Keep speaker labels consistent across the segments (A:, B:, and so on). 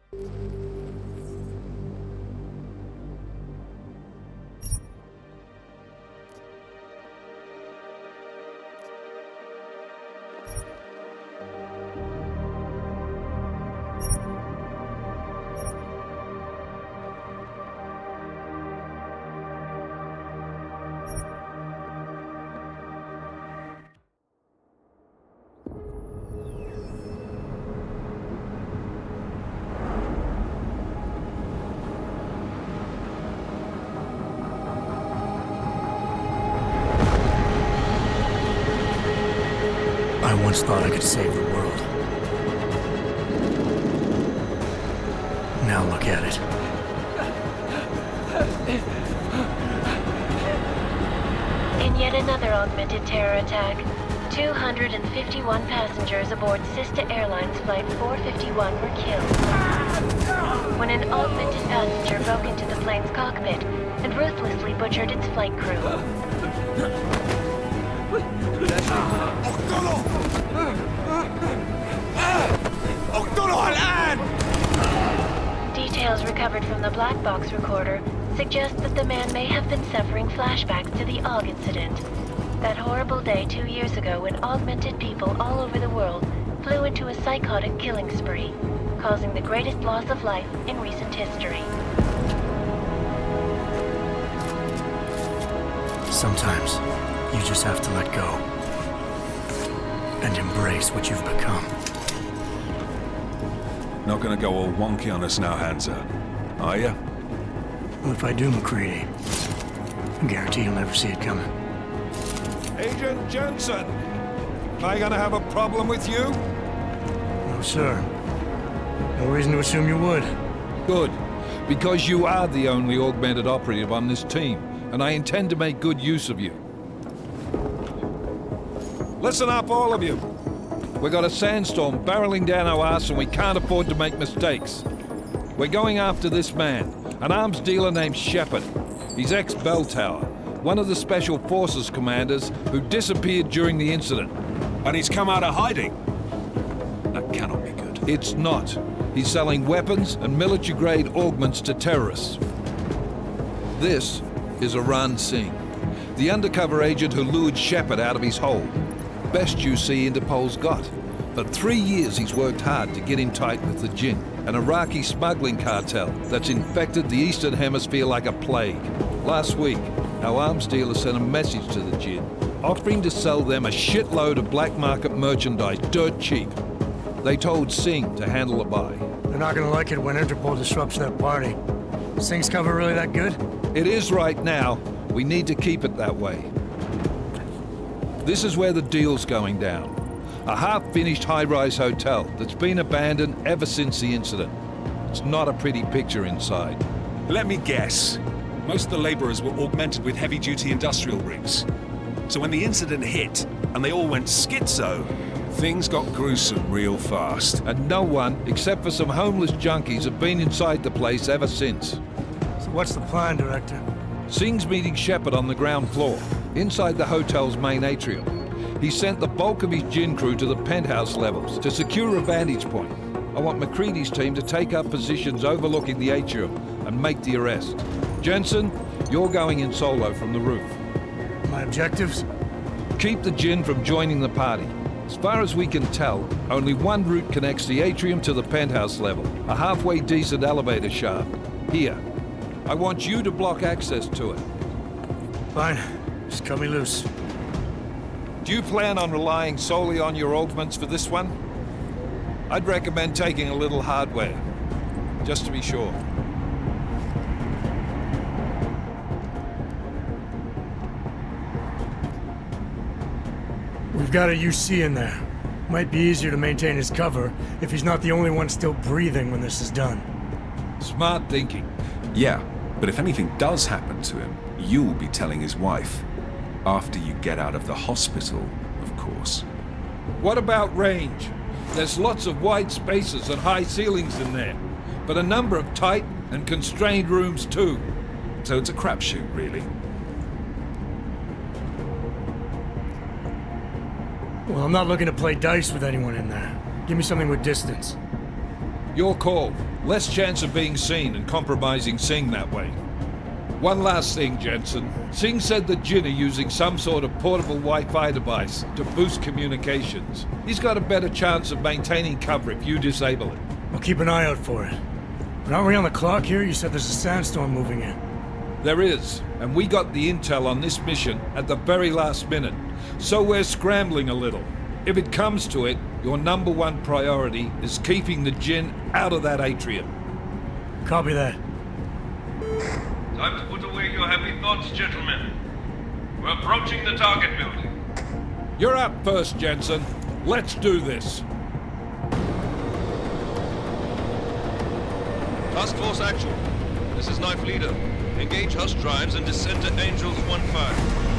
A: I once thought I could save the world. Now look at it.
B: In yet another augmented terror attack, 251 passengers aboard Sister Airlines Flight 451 were killed when an augmented passenger broke into the plane's cockpit and ruthlessly butchered its flight crew. Details recovered from the black box recorder suggest that the man may have been suffering flashbacks to the Aug incident. That horrible day 2 years ago when augmented people all over the world flew into a psychotic killing spree, causing the greatest loss of life in recent history.
A: Sometimes, you just have to let go. And embrace what you've become.
C: Not gonna go all wonky on us now, Hansa, are ya?
A: Well, if I do, McCready, I guarantee you'll never see it coming.
C: Agent Jensen! Am I gonna have a problem with you?
A: No, sir. No reason to assume you would.
D: Good. Because you are the only augmented operative on this team, and I intend to make good use of you.
C: Listen up, all of you.
D: We got a sandstorm barreling down our arse and we can't afford to make mistakes. We're going after this man, an arms dealer named Shepard. He's ex-Bell Tower, one of the Special Forces commanders who disappeared during the incident.
C: And he's come out of hiding. That cannot be good.
D: It's not. He's selling weapons and military-grade augments to terrorists. This is Aran Singh, the undercover agent who lured Shepard out of his hole. Best you see Interpol's got. For 3 years he's worked hard to get in tight with the Jinn, an Iraqi smuggling cartel that's infected the Eastern Hemisphere like a plague. Last week, our arms dealer sent a message to the Jinn, offering to sell them a shitload of black market merchandise dirt cheap. They told Singh to handle the buy.
A: They're not gonna like it when Interpol disrupts their party. Is Singh's cover really that good?
D: It is right now. We need to keep it that way. This is where the deal's going down. A half-finished high-rise hotel that's been abandoned ever since the incident. It's not a pretty picture inside.
C: Let me guess. Most of the laborers were augmented with heavy-duty industrial rigs. So when the incident hit, and they all went schizo, things got gruesome real fast.
D: And no one, except for some homeless junkies, have been inside the place ever since.
A: So what's the plan, Director?
D: Singh's meeting Shepard on the ground floor, inside the hotel's main atrium. He sent the bulk of his Jinn crew to the penthouse levels to secure a vantage point. I want McCready's team to take up positions overlooking the atrium and make the arrest. Jensen, you're going in solo from the roof.
A: My objectives?
D: Keep the Jinn from joining the party. As far as we can tell, only one route connects the atrium to the penthouse level, a halfway decent elevator shaft. Here. I want you to block access to it.
A: Fine. Just cut me loose.
D: Do you plan on relying solely on your augments for this one? I'd recommend taking a little hardware, just to be sure.
A: We've got a UC in there. Might be easier to maintain his cover if he's not the only one still breathing when this is done.
D: Smart thinking.
C: Yeah, but if anything does happen to him, you'll be telling his wife. After you get out of the hospital, of course.
D: What about range? There's lots of wide spaces and high ceilings in there, but a number of tight and constrained rooms too.
C: So it's a crapshoot, really.
A: Well, I'm not looking to play dice with anyone in there. Give me something with distance.
D: Your call. Less chance of being seen and compromising Singh that way. One last thing, Jensen. Singh said that Jin are using some sort of portable Wi-Fi device to boost communications. He's got a better chance of maintaining cover if you disable it.
A: I'll keep an eye out for it. But aren't we on the clock here? You said there's a sandstorm moving in.
D: There is, and we got the intel on this mission at the very last minute. So we're scrambling a little. If it comes to it, your number one priority is keeping the Jin out of that atrium.
A: Copy that.
E: Time to put away your heavy thoughts, gentlemen. We're approaching the target building.
D: You're up first, Jensen. Let's do this.
F: Task Force Actual. This is Knife Leader. Engage Hush drives and descend to Angels 1-5.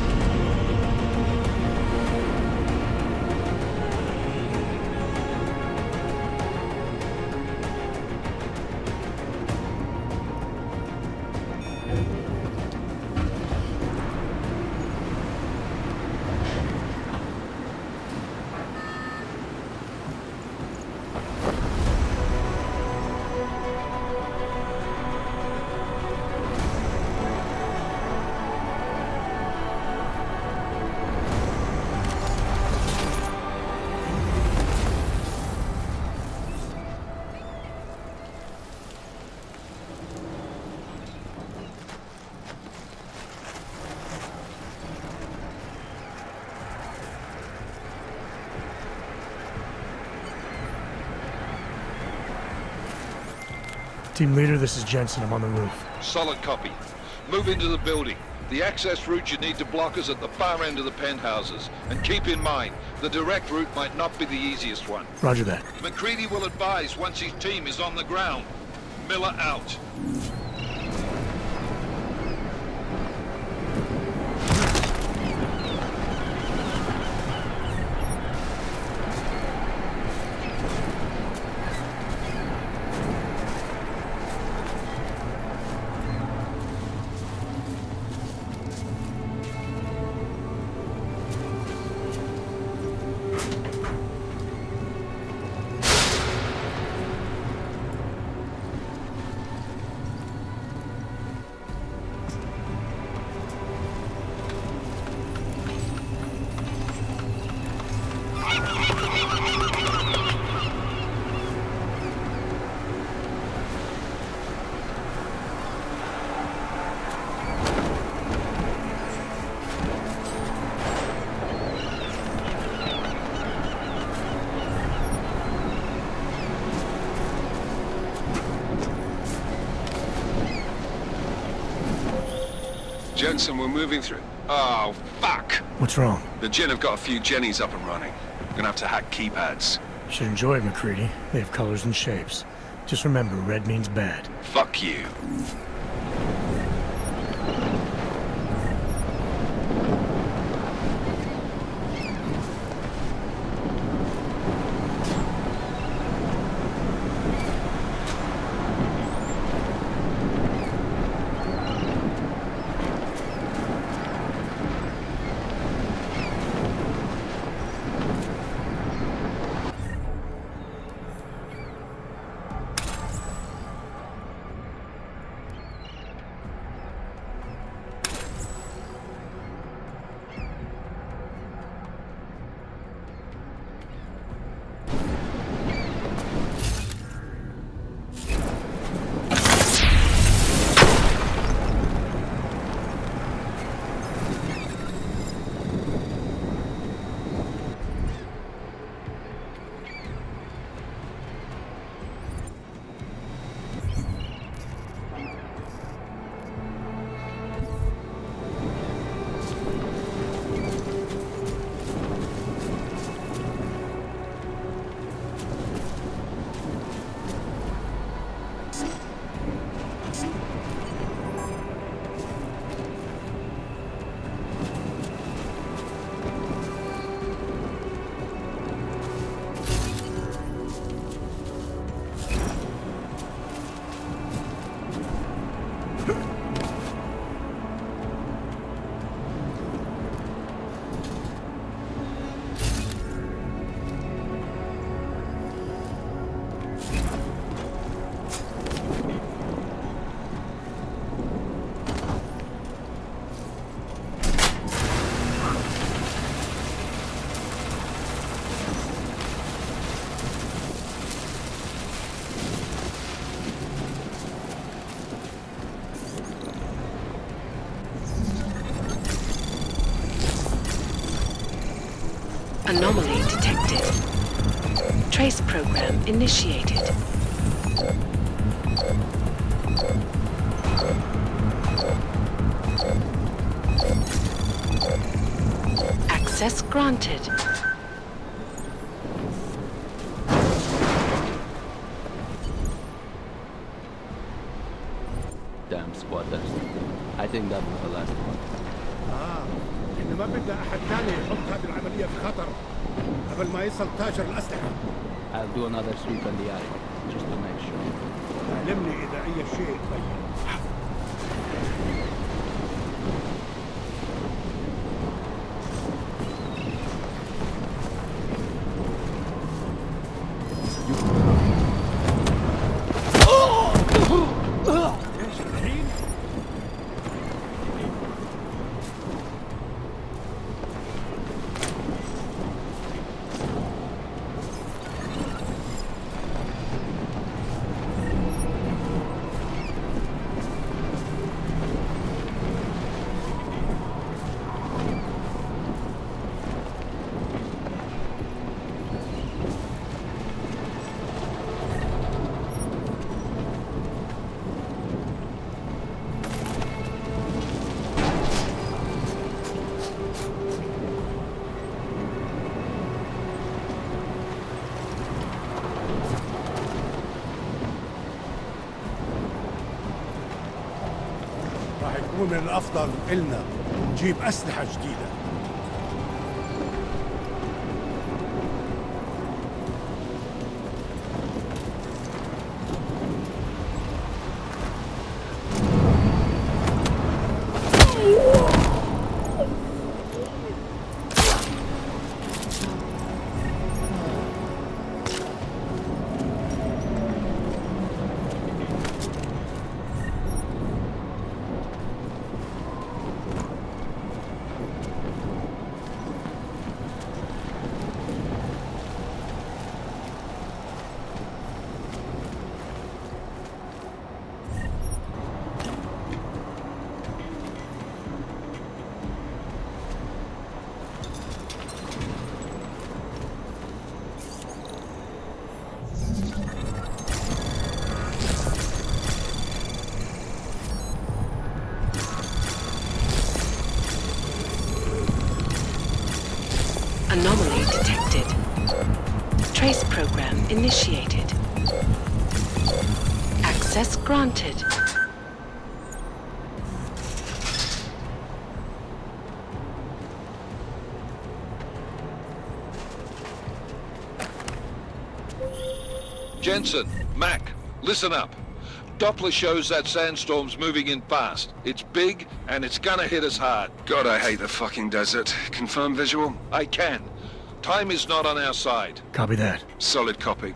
A: Team leader, this is Jensen. I'm on the roof.
D: Solid copy. Move into the building. The access route you need to block is at the far end of the penthouses. And keep in mind, the direct route might not be the easiest one.
A: Roger that.
D: McCready will advise once his team is on the ground. Miller out.
C: Jensen, we're moving through. Oh, fuck!
A: What's wrong?
C: The Jin have got a few Jennies up and running. Gonna have to hack keypads.
A: You should enjoy it, McCready. They have colors and shapes. Just remember, red means bad.
C: Fuck you.
G: Anomaly detected. Trace program initiated. Access granted.
H: Damn squatters. I think that was the last one.
I: إحنا ما بدنا أحد ثاني يحط هذه العملية في خطر قبل ما يصل تاجر الأسلحة.
H: I'll do another sweep in the area, just to make sure.
I: علمني إذا أي شيء تغير. يكون من الأفضل إلنا نجيب أسلحة جديدة.
G: Anomaly detected. Trace program initiated. Access granted.
D: Jensen, Mac, listen up. Doppler shows that sandstorm's moving in fast. It's big, and it's gonna hit us hard.
C: God, I hate the fucking desert. Confirm visual?
D: I can. Time is not on our side.
A: Copy that.
C: Solid copy.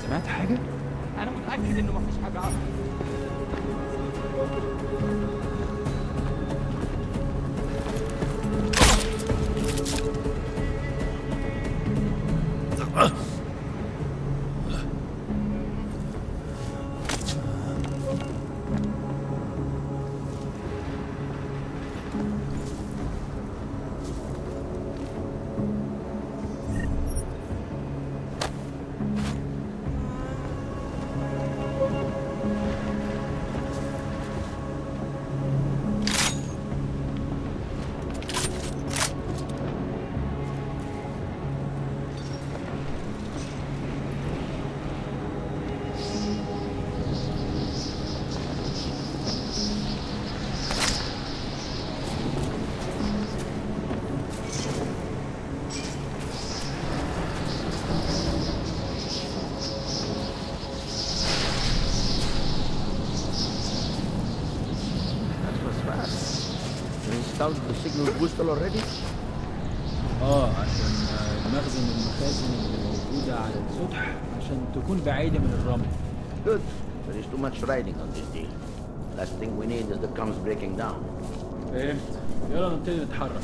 H: سمعت حاجة؟ أنا متأكد إنه مفيش حاجة عارفة. installed the signal booster already? عشان المخزن المخازن اللي موجودة على السطح عشان تكون بعيدة من الرمل.
J: Good. There is too much riding on this deal. Last thing we need is the comms breaking down.
H: فهمت. يلا نبتدي نتحرك.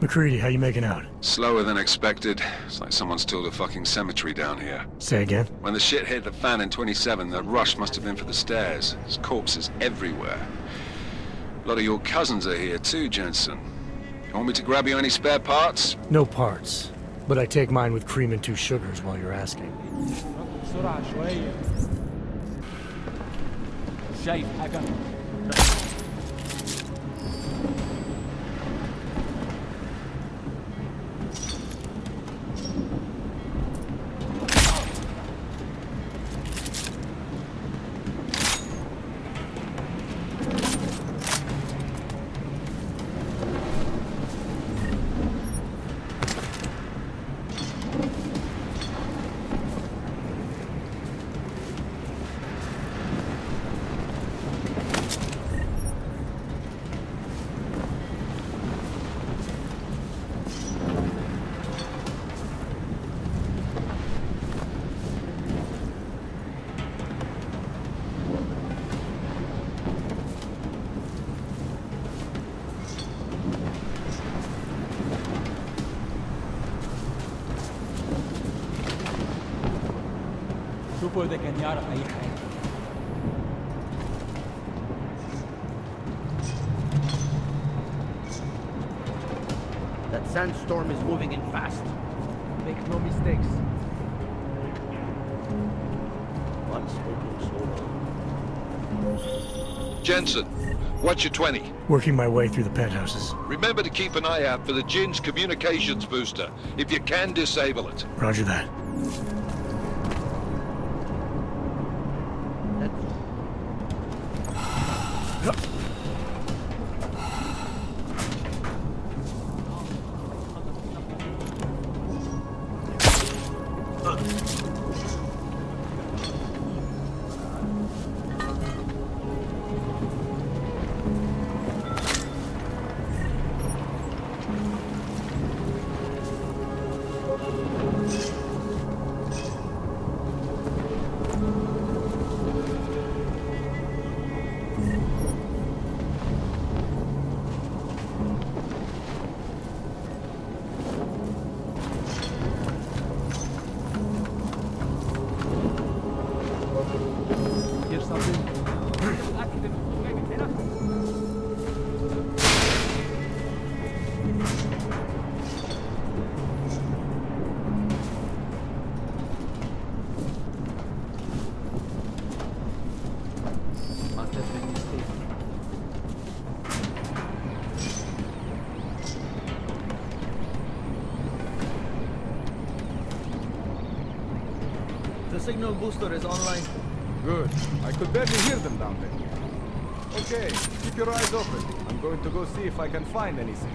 A: McCready, how you making out?
C: Slower than expected. It's like someone's tilled a fucking cemetery down here.
A: Say again?
C: When the shit hit the fan in 27, the rush must have been for the stairs. There's corpses everywhere. A lot of your cousins are here too, Jensen. You want me to grab you any spare parts?
A: No parts. But I take mine with cream and 2 sugars while you're asking.
H: بسرعة شوية. شايف حاجة؟ شوفوا إذا كان يعرف أي حاجة.
J: That sandstorm is moving in fast.
H: Make no mistakes.
J: What's taking so long?
D: Jensen, what's your 20?
A: Working my way through the penthouses.
D: Remember to keep an eye out for the Jin's communications booster. If you can, disable it.
A: Roger that.
K: The signal booster is online. Good. I could barely hear them down there. Okay, keep your eyes open. I'm going to go see if I can find anything.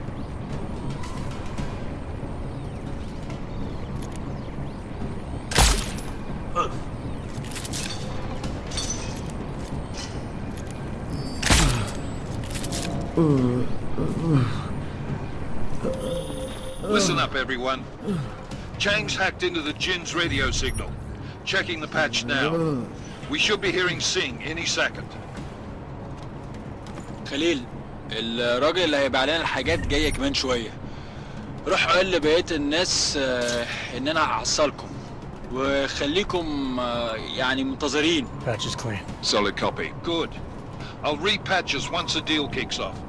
D: Listen up, everyone. Chang's hacked into the Jin's radio signal. Checking the patch now. We should be hearing Sing any second.
H: خليل، الراجل اللي هيبيع لنا الحاجات جاية كمان شوية. روح قول لبقية الناس إن أنا هعصلكم وخليكم يعني منتظرين.
A: Patch is clean.
D: Solid copy. Good. I'll repatch us once the deal kicks off.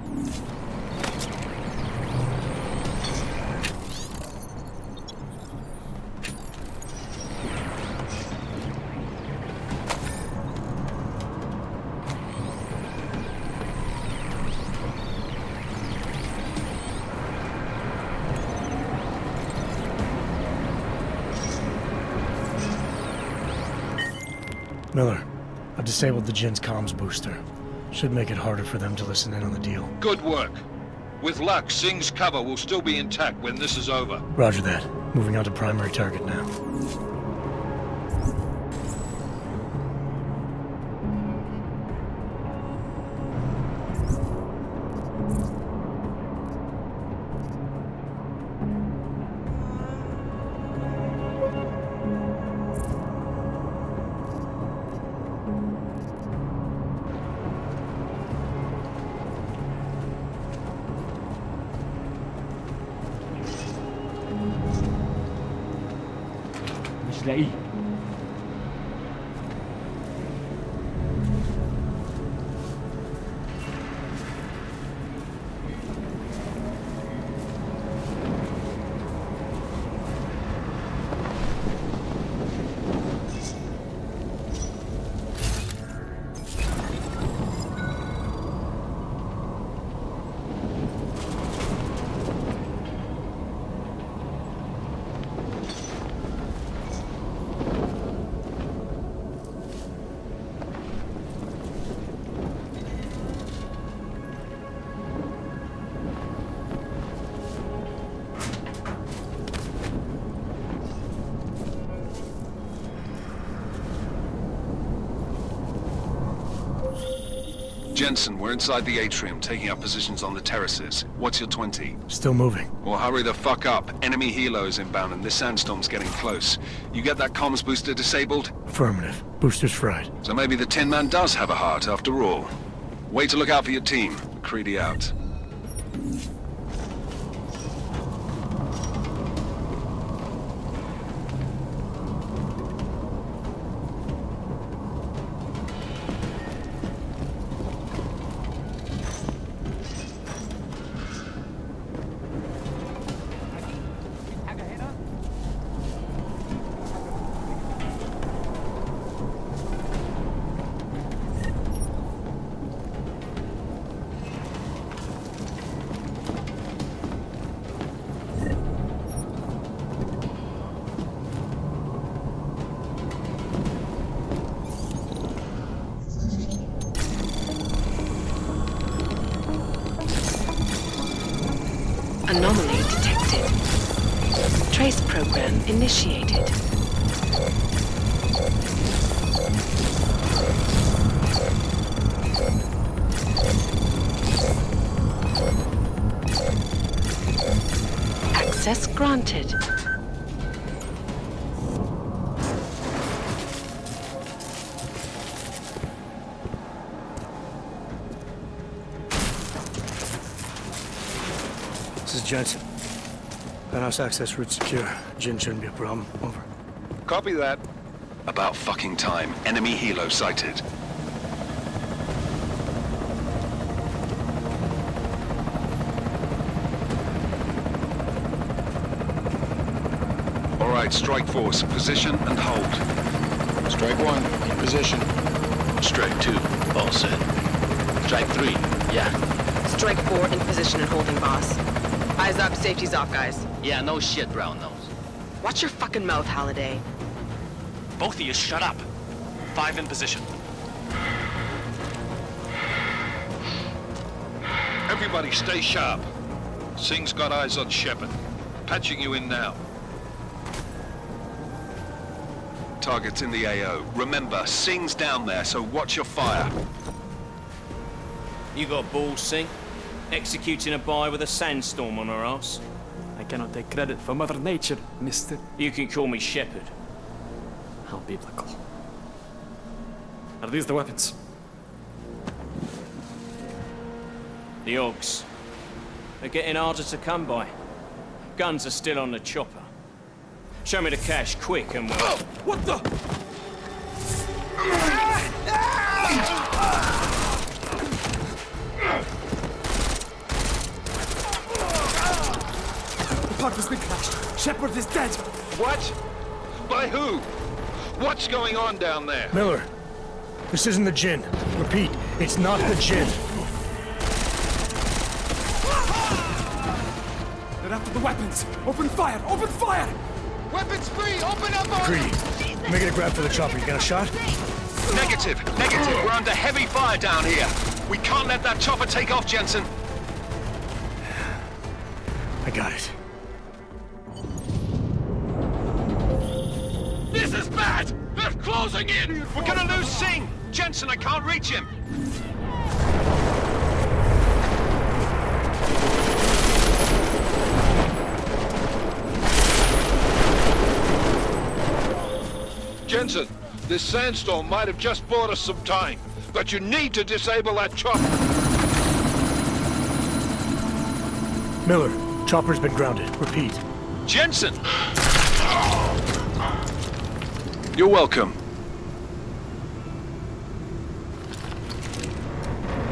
A: Miller, I've disabled the Jin's comms booster. Should make it harder for them to listen in on the deal.
D: Good work. With luck, Sing's cover will still be intact when this is over.
A: Roger that. Moving on to primary target now.
L: تلاقيه.
C: Jensen, we're inside the atrium, taking up positions on the terraces. What's your 20?
A: Still moving.
C: Well, hurry the fuck up. Enemy helos inbound and this sandstorm's getting close. You get that comms booster disabled?
A: Affirmative. Booster's fried.
C: So maybe the Tin Man does have a heart after all. Way to look out for your team. Creedy out.
G: Anomaly detected. Trace program initiated. Access granted.
A: This is Jensen. Penthouse access route secure. Jin shouldn't be a problem. Over.
C: Copy that. About fucking time. Enemy helo sighted. All right, strike force. Position and hold.
H: Strike 1, in position.
M: Strike 2, all set. Strike 3, yeah.
N: Strike 4 in position and holding, boss. Eyes up, safety's off, guys.
M: Yeah, no shit, brown nose.
N: Watch your fucking mouth, Halliday.
M: Both of you shut up. 5 in position.
D: Everybody stay sharp. Singh's got eyes on Shepard. Patching you in now.
C: Target's in the AO. Remember, Singh's down there, so watch your fire.
O: You got balls, Singh? Executing a buy with a sandstorm on her ass?
L: I cannot take credit for Mother Nature, mister.
O: You can call me Shepard.
L: How biblical. Are these the weapons?
O: The Augs. They're getting harder to come by. Guns are still on the chopper. Show me the cash, quick, and we'll...
L: Oh, what the? The park has been crashed. Shepard is dead.
D: What? By who? What's going on down there?
A: Miller, this isn't the Jinn. Repeat, it's not the Jinn.
L: They're after the weapons. Open fire! Open fire!
I: Weapons free! Open up on
A: Greedy, making a grab for the chopper. You got a shot?
C: Negative. We're under heavy fire down here. We can't let that chopper take off, Jensen.
A: I got it.
C: This is bad! They're closing in! We're gonna lose Singh! Jensen, I can't reach him!
D: Jensen, this sandstorm might have just bought us some time, but you need to disable that chopper.
A: Miller, chopper's been grounded. Repeat.
C: Jensen! You're welcome.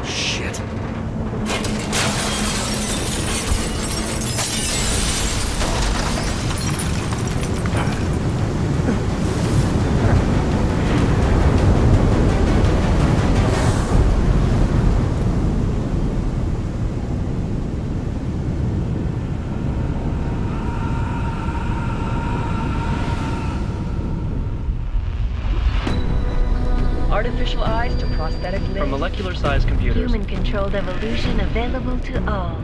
A: Shit.
P: Artificial eyes to prosthetic limbs.
Q: From molecular-sized computers.
B: Human-controlled evolution available to all.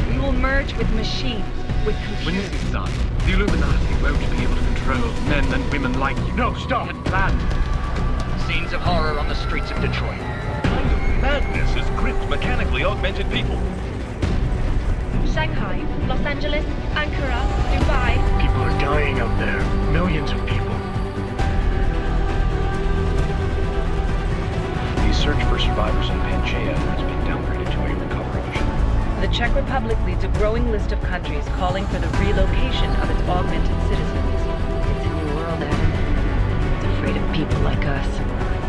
P: We will merge with machines, with computers.
Q: When this is done, the Illuminati won't be able to control men and women like you.
L: No, stop!
Q: Had planned. Scenes of horror on the streets of Detroit.
E: Kind of madness has gripped mechanically augmented people.
P: Shanghai, Los Angeles, Ankara, Dubai.
L: People are dying out there. Millions of people.
Q: The search for survivors in Pangaea has been downgraded to a recovery mission.
P: The Czech Republic leads a growing list of countries calling for the relocation of its augmented citizens.
B: It's a new world, Adam. It's afraid of people like us.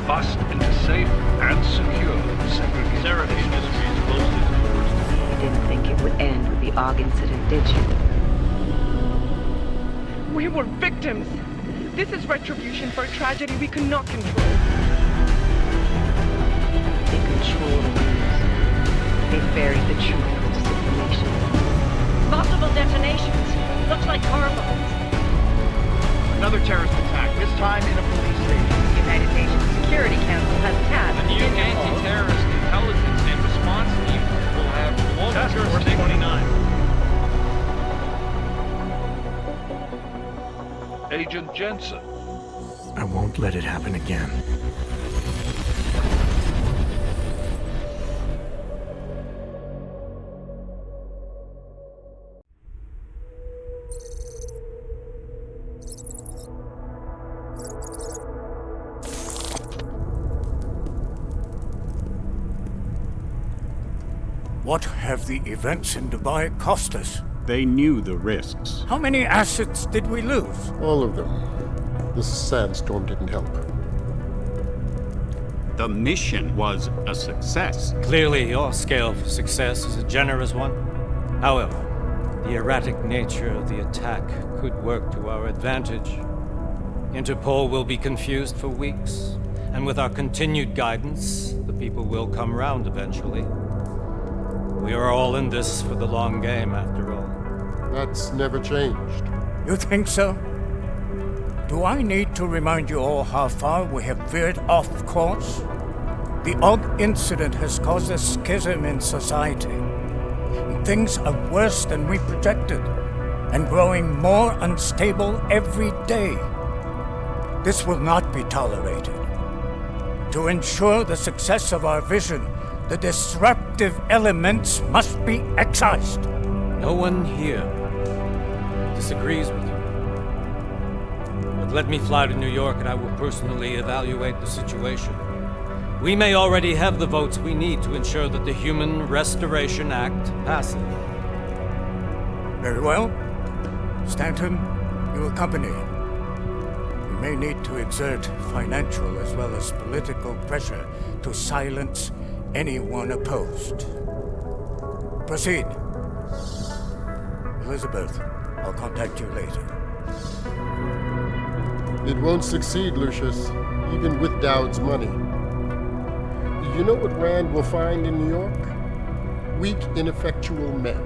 Q: Bust into safe and secure segregation.
E: Serenade Industries closely towards
B: You didn't think it would end with the AUG incident, did you?
P: We were victims. This is retribution for a tragedy we could not control.
B: They control the news. They buried the truth with disinformation.
P: Possible detonations. Looks like car bombs.
Q: Another terrorist attack, this time in a police station.
P: The United Nations Security Council has tasked
Q: The new anti-terrorist intelligence and response team will have
E: Task Force 29.
D: Agent Jensen.
A: I won't let it happen again.
I: What have the events in Dubai cost us?
R: They knew the risks.
I: How many assets did we lose?
S: All of them. This sandstorm didn't help.
R: The mission was a success.
T: Clearly, your scale for success is a generous one. However, the erratic nature of the attack could work to our advantage. Interpol will be confused for weeks, and with our continued guidance, the people will come round eventually. We are all in this for the long game, after all.
S: That's never changed.
I: You think so? Do I need to remind you all how far we have veered off course? The AUG incident has caused a schism in society. Things are worse than we projected, and growing more unstable every day. This will not be tolerated. To ensure the success of our vision, the disruptive elements must be excised.
T: No one here disagrees with you. But let me fly to New York and I will personally evaluate the situation. We may already have the votes we need to ensure that the Human Restoration Act passes.
I: Very well. Stanton, you accompany. We may need to exert financial as well as political pressure to silence anyone opposed. Proceed. Elizabeth, I'll contact you later.
S: It won't succeed, Lucius, even with Dowd's money. You know what Rand will find in New York? Weak, ineffectual men.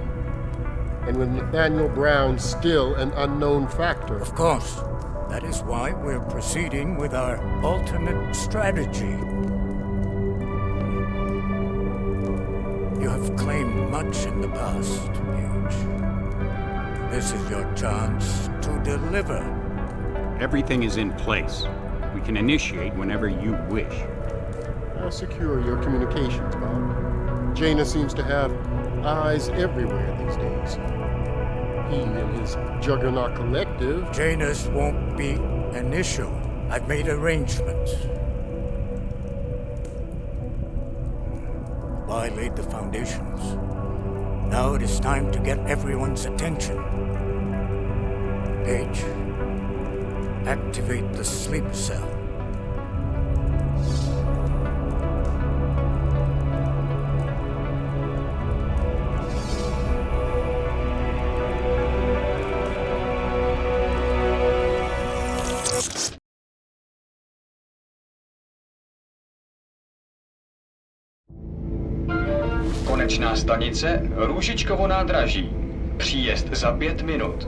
S: And with Nathaniel Brown still an unknown factor.
I: Of course. That is why we're proceeding with our alternate strategy. You have claimed much in the past, Paige. This is your chance to deliver.
R: Everything is in place. We can initiate whenever you wish.
S: How secure your communications, Bob? Jaina seems to have eyes everywhere these days. He and his Juggernaut Collective...
I: Janus won't be an issue. I've made arrangements. I laid the foundations. Now it is time to get everyone's attention. H. Activate the sleep cell.
U: Konečná stanice Růžičkovo nádraží. Příjezd za 5 minut.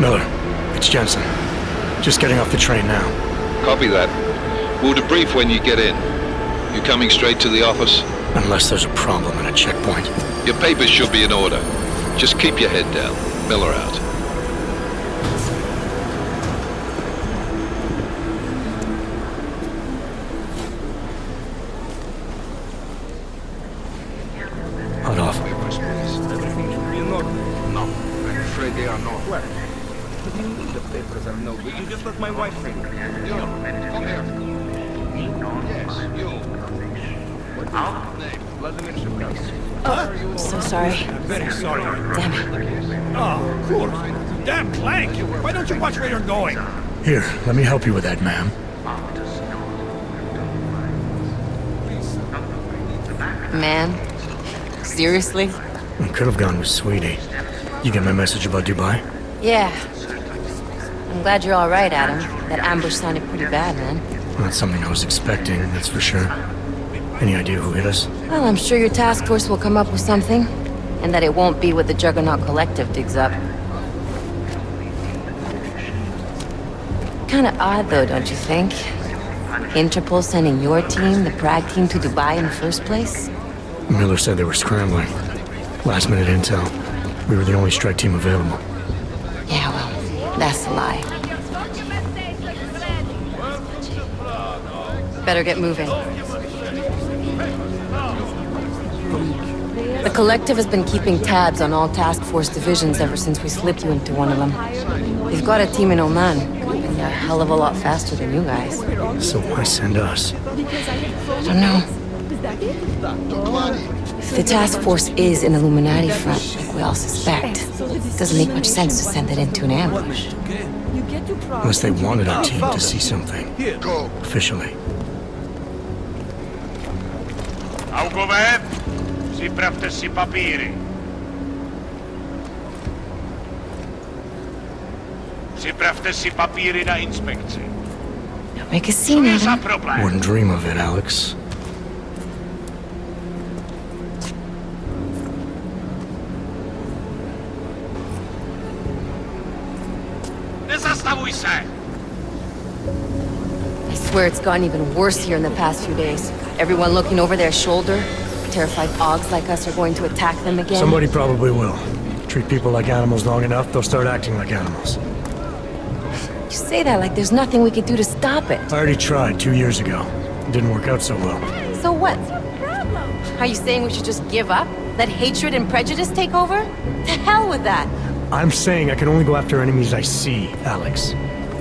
A: Miller, it's Jensen. Just getting off the train now.
D: Copy that. We'll debrief when you get in. You coming straight to the office?
A: Unless there's a problem at a checkpoint.
D: Your papers should be in order. Just keep your head down. Miller out.
A: Hot off.
K: Everything should be in order. No, I'm afraid they are not. Where? The papers are no good. You just let my wife think.
J: You, come here. Yes, you. What's your name?
K: Vladimir Shevkov.
G: Oh, so sorry.
K: Very sorry.
G: Damn it.
K: Oh, of course. Damn Clank! Why don't you watch where you're going?
A: Here, let me help you with that, ma'am.
G: Man? Seriously?
A: I could have gone with Sweetie. You get my message about Dubai?
G: Yeah. I'm glad you're all right, Adam. That ambush sounded pretty bad, man.
A: Not something I was expecting, that's for sure. Any idea who hit us?
G: Well, I'm sure your task force will come up with something. And that it won't be what the Juggernaut Collective digs up. Kinda odd, though, don't you think? Interpol sending your team, the Prague team, to Dubai in the first place?
A: Miller said they were scrambling. Last minute intel. We were the only strike team available.
G: Yeah, well, that's a lie. Better get moving. The Collective has been keeping tabs on all task force divisions ever since we slipped you into one of them. They've got a team in Oman. Could have been a hell of a lot faster than you guys.
A: So why send us?
G: I don't know. If the task force is an Illuminati front, like we all suspect, it doesn't make much sense to send it into an ambush.
A: Unless they wanted our team to see something. Officially.
V: Augmented, připravte si papíry. Připravte si papíry na inspekci.
G: Don't make a scene, Adam.
A: Wouldn't dream of it, Alex.
V: Nezastavuj se!
G: I swear it's gotten even worse here in the past few days. Everyone looking over their shoulder. Terrified Augs like us are going to attack them again.
A: Somebody probably will. Treat people like animals long enough, they'll start acting like animals.
G: You say that like there's nothing we could do to stop it.
A: I already tried 2 years ago. It didn't work out so well.
G: So what? Are you saying we should just give up? Let hatred and prejudice take over? To hell with that!
A: I'm saying I can only go after enemies I see, Alex.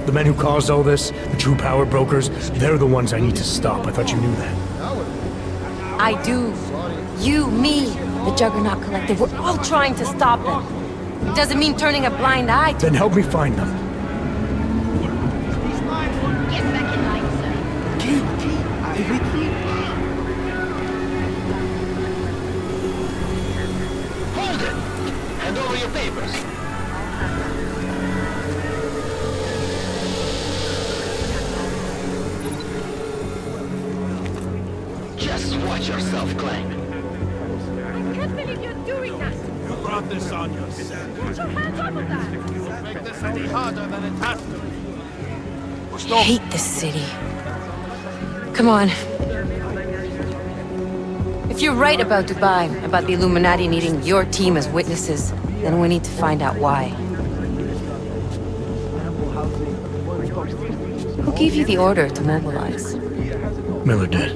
A: The men who caused all this, the true power brokers, they're the ones I need to stop. I thought you knew that.
G: I do. You, me, the Juggernaut Collective, we're all trying to stop them. It doesn't mean turning a blind eye to...
A: Then help me find them.
J: Hold it! Hand over your papers. Just watch yourself, Clank.
W: I can't believe you're doing that!
V: You brought this on yourself.
W: Put your hands up on that!
V: You make this any harder than it has to be.
G: I hate this city. Come on. If you're right about Dubai, about the Illuminati needing your team as witnesses, then we need to find out why. Who gave you the order to mobilize?
A: Miller did.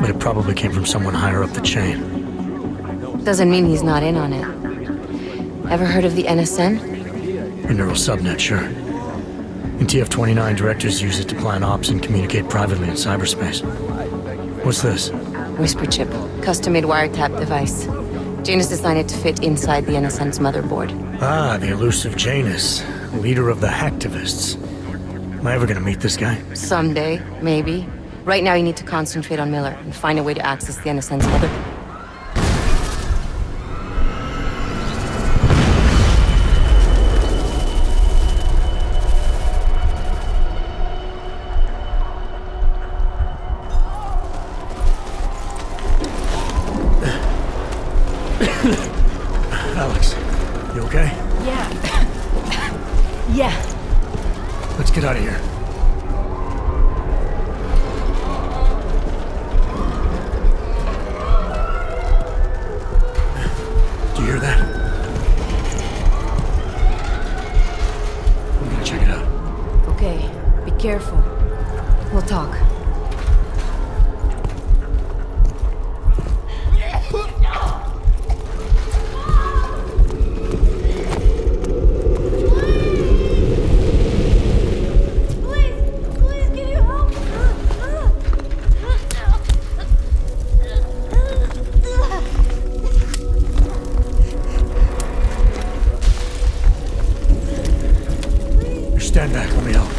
A: but it probably came from someone higher up the chain.
G: Doesn't mean he's not in on it. Ever heard of the NSN?
A: A neural subnet, sure. In TF-29, directors use it to plan ops and communicate privately in cyberspace. What's this?
G: Whisper chip. Custom-made wiretap device. Janus designed it to fit inside the NSN's motherboard.
A: Ah, the elusive Janus, leader of the hacktivists. Am I ever gonna meet this guy?
G: Someday, maybe. Right now you need to concentrate on Miller and find a way to access the NSN's mother...
A: Alex, you okay?
F: Yeah. Yeah.
A: Let's get out of here. Do you hear that? I'm gonna check it out.
F: Okay, be careful. We'll talk.
A: Stand back, let me help.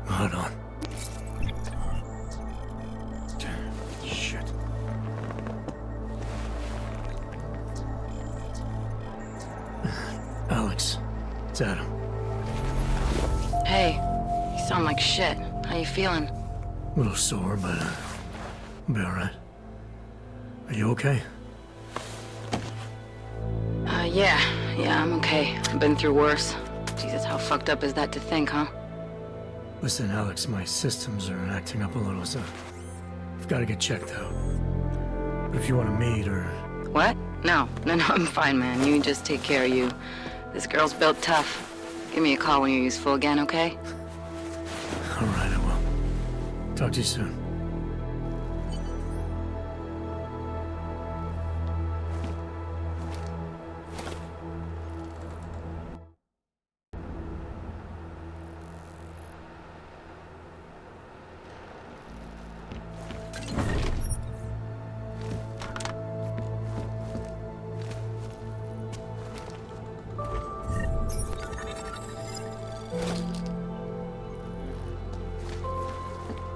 A: Hold on. Shit. Alex, it's Adam.
G: Hey, you sound like shit. How you feeling?
A: A little sore, but I'll be alright. Are you okay?
G: Yeah, I'm okay. I've been through worse. Jesus, how fucked up is that to think, huh?
A: Listen, Alex, my systems are acting up a little, so I've got to get checked out. But if you want to meet or...
G: What? No, I'm fine, man. You just take care of you. This girl's built tough. Give me a call when you're useful again, okay?
A: Alright, I will. Talk to you soon.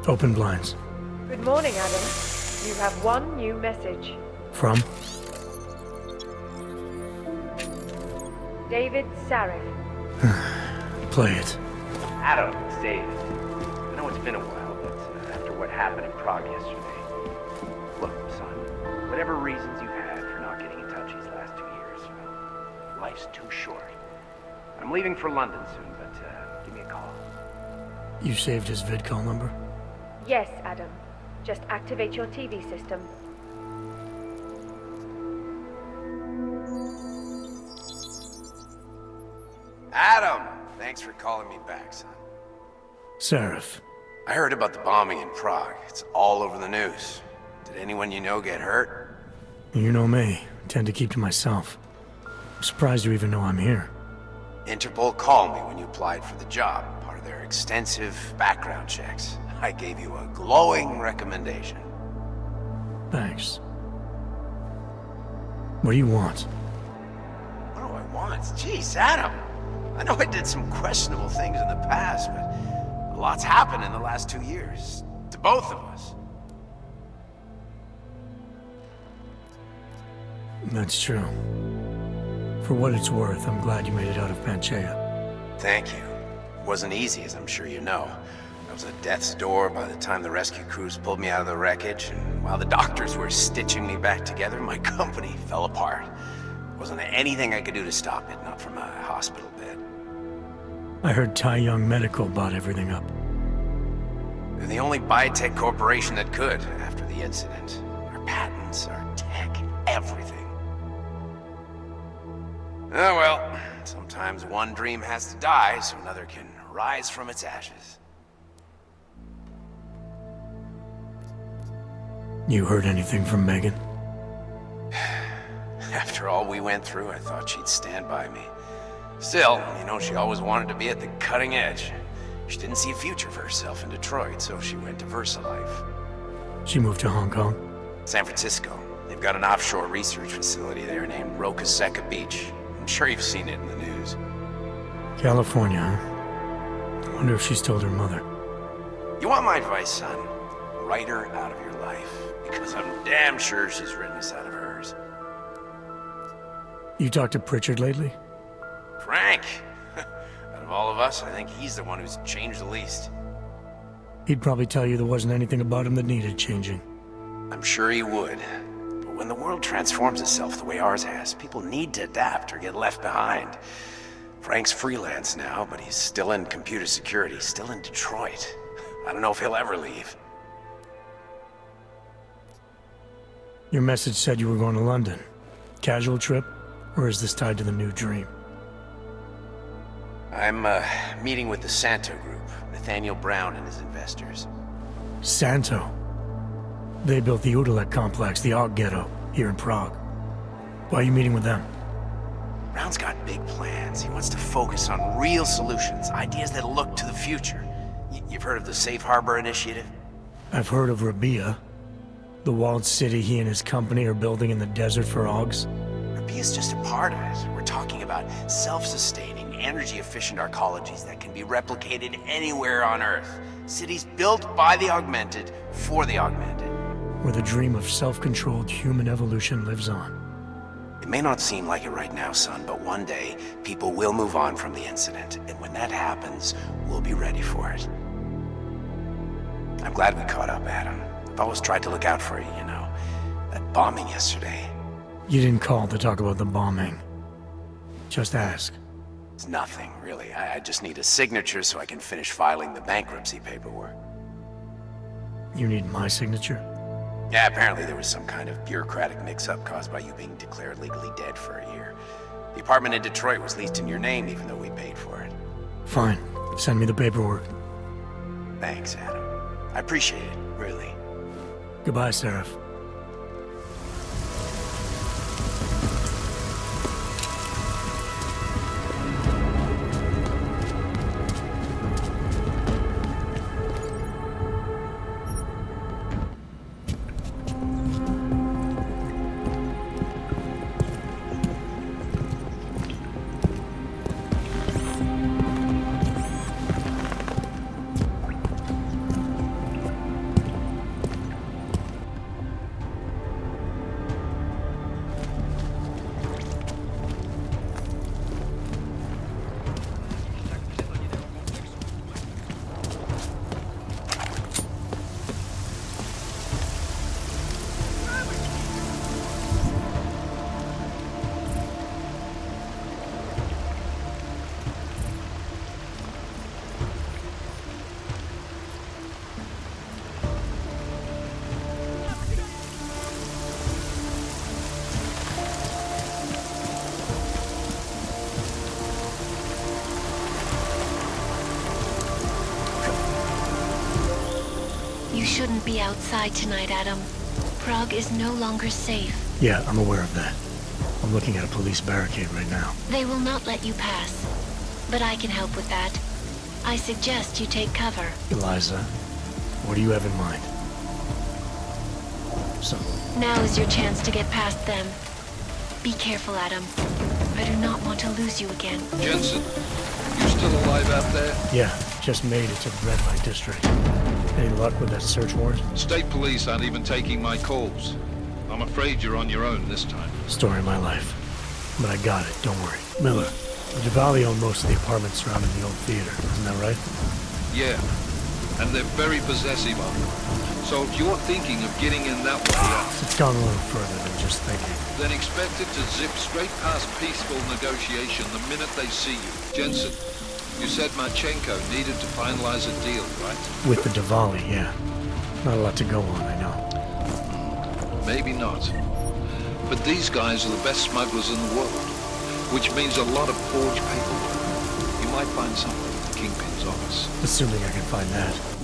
A: Open blinds.
W: Good morning, Adam. You have one new message.
A: From?
W: David Sarif.
A: Play it.
H: Adam, it's David. I know it's been a while, but after what happened in Prague yesterday... Look, son, whatever reasons you've had for not getting in touch these last 2 years, well, life's too short. I'm leaving for London soon, but give me a call.
A: You saved his vidcall number?
W: Yes, Adam. Just activate your TV system.
H: Adam! Thanks for calling me back, son.
A: Sarif.
H: I heard about the bombing in Prague. It's all over the news. Did anyone you know get hurt?
A: You know me. I tend to keep to myself. I'm surprised you even know I'm here.
H: Interpol called me when you applied for the job, part of their extensive background checks. I gave you a glowing recommendation.
A: Thanks. What do you want?
H: What do I want? Jeez, Adam! I know I did some questionable things in the past, but a lot's happened in the last 2 years. To To both of us.
A: That's true. For what it's worth, I'm glad you made it out of Panchaea.
H: Thank you. It wasn't easy, as I'm sure you know. I was at death's door by the time the rescue crews pulled me out of the wreckage, and while the doctors were stitching me back together, my company fell apart. Wasn't anything I could do to stop it, not from a hospital bed.
A: I heard Tai Young Medical bought everything up.
H: They're the only biotech corporation that could after the incident. Our patents, our tech, everything. Oh well, sometimes one dream has to die so another can rise from its ashes.
A: You heard anything from Megan?
H: After all we went through, I thought she'd stand by me. Still, you know, she always wanted to be at the cutting edge. She didn't see a future for herself in Detroit, so she went to VersaLife.
A: She moved to Hong Kong?
H: San Francisco. They've got an offshore research facility there named Rokaseca Beach. I'm sure you've seen it in the news.
A: California, huh? I wonder if she's told her mother.
H: You want my advice, son? Write her out of your life. Because I'm damn sure she's written us out of hers.
A: You talked to Pritchard lately?
H: Frank! Out of all of us, I think he's the one who's changed the least.
A: He'd probably tell you there wasn't anything about him that needed changing.
H: I'm sure he would. But when the world transforms itself the way ours has, people need to adapt or get left behind. Frank's freelance now, but he's still in computer security, still in Detroit. I don't know if he'll ever leave.
A: Your message said you were going to London. Casual trip? Or is this tied to the new dream?
H: I'm, meeting with the Santo Group, Nathaniel Brown and his investors.
A: Santo? They built the Udalek complex, the Og Ghetto, here in Prague. Why are you meeting with them?
H: Brown's got big plans. He wants to focus on real solutions, ideas that look to the future. You've heard of the Safe Harbor Initiative?
A: I've heard of Rabia. The walled city he and his company are building in the desert for Augs.
H: Rabia's just a part of it. We're talking about self-sustaining, energy-efficient arcologies that can be replicated anywhere on Earth. Cities built by the Augmented, for the Augmented.
A: Where the dream of self-controlled human evolution lives on.
H: It may not seem like it right now, son, but one day, people will move on from the incident. And when that happens, we'll be ready for it. I'm glad we caught up, Adam. I've always tried to look out for you, you know. That bombing yesterday.
A: You didn't call to talk about the bombing. Just ask.
H: It's nothing, really. I just need a signature so I can finish filing the bankruptcy paperwork.
A: You need my signature?
H: Yeah, apparently there was some kind of bureaucratic mix-up caused by you being declared legally dead for a year. The apartment in Detroit was leased in your name even though we paid for it.
A: Fine. Send me the paperwork.
H: Thanks, Adam. I appreciate it, really.
A: Goodbye, Seraph.
B: You shouldn't be outside tonight, Adam. Prague is no longer safe.
A: Yeah, I'm aware of that. I'm looking at a police barricade right now.
B: They will not let you pass. But I can help with that. I suggest you take cover.
A: Eliza, what do you have in mind?
B: Now is your chance to get past them. Be careful, Adam. I do not want to lose you again.
D: Jensen, you still alive out there?
A: Yeah, just made it to the red light district. Any luck with that search warrant?
D: State police aren't even taking my calls. I'm afraid you're on your own this time.
A: Story of my life. But I got it, don't worry. Miller, the Duvalli own most of the apartments surrounding the old theater, isn't that right?
D: Yeah, and they're very possessive of them. So if you're thinking of getting in that way,
A: It's gone a little further than just thinking.
D: then expect it to zip straight past peaceful negotiation the minute they see you. Jensen, you said Marchenko needed to finalize a deal, right?
A: With the Duvalli, yeah. Not a lot to go on, I know.
D: Maybe not. But these guys are the best smugglers in the world, which means a lot of forged paperwork. You might find something at the Kingpin's office.
A: Assuming I can find that.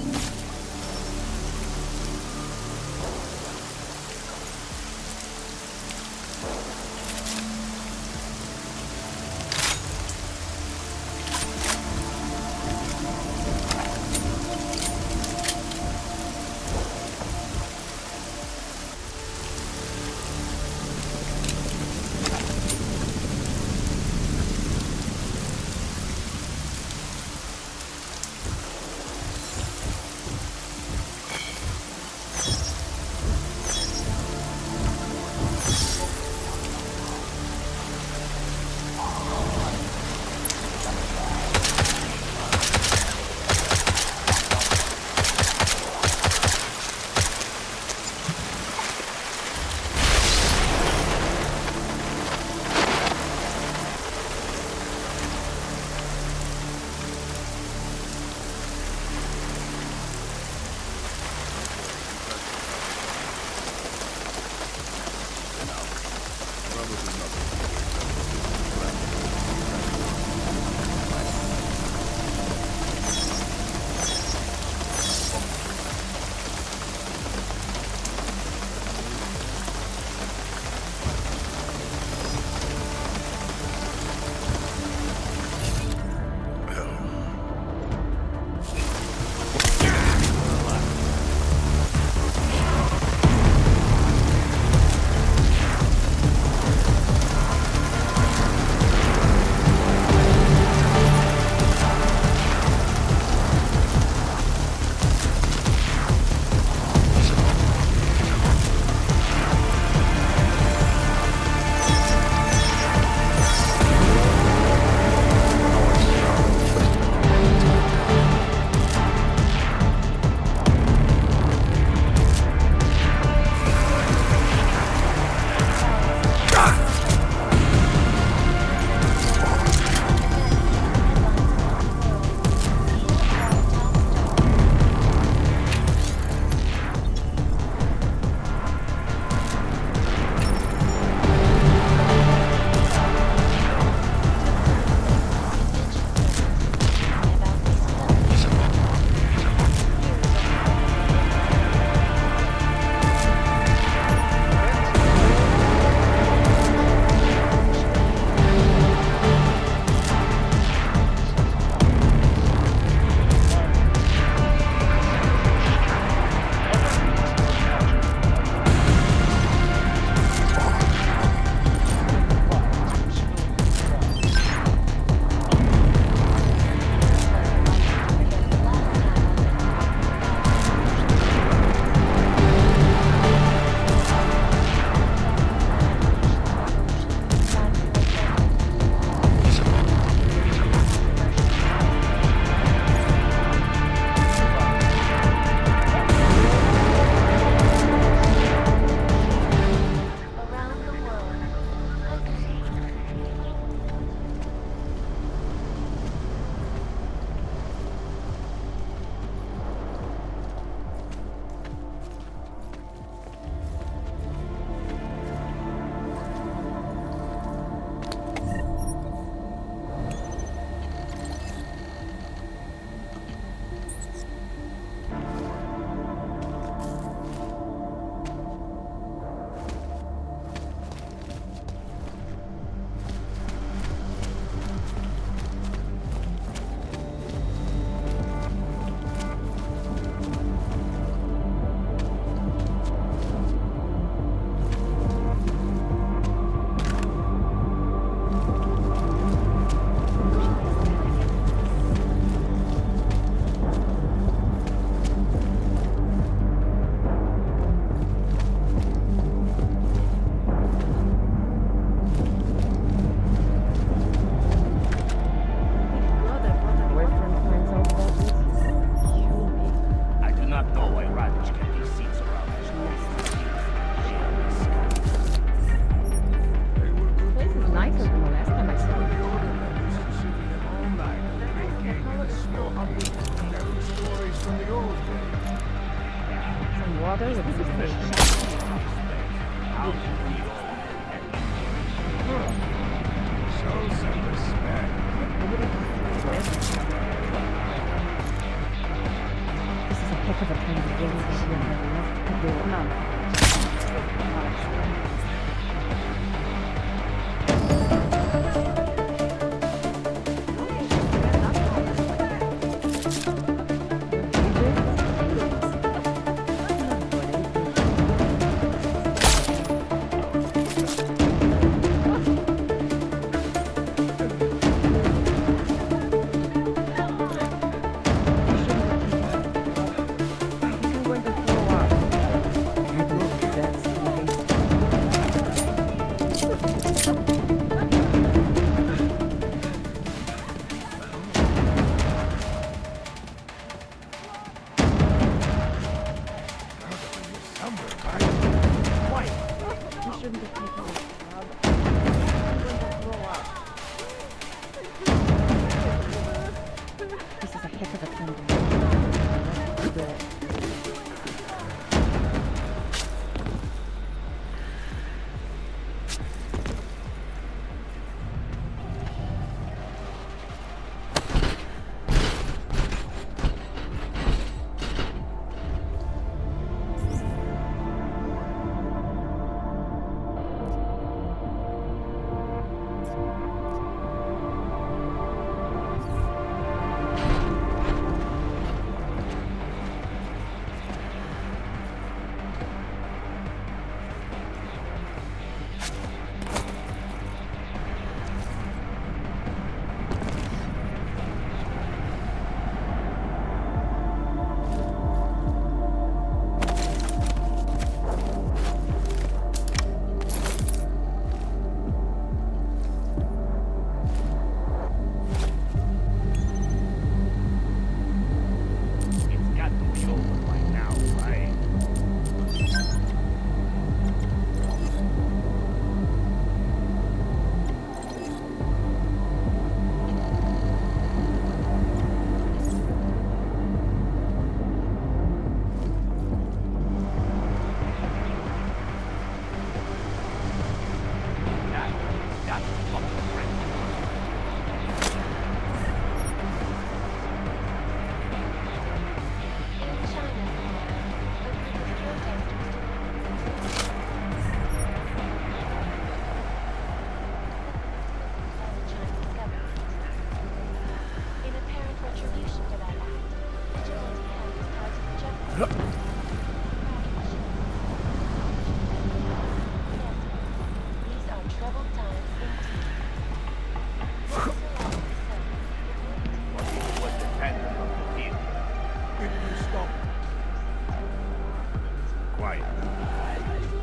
P: father with
V: Show some respect.
M: This is a heck of a kind of game that you have enough to do. No.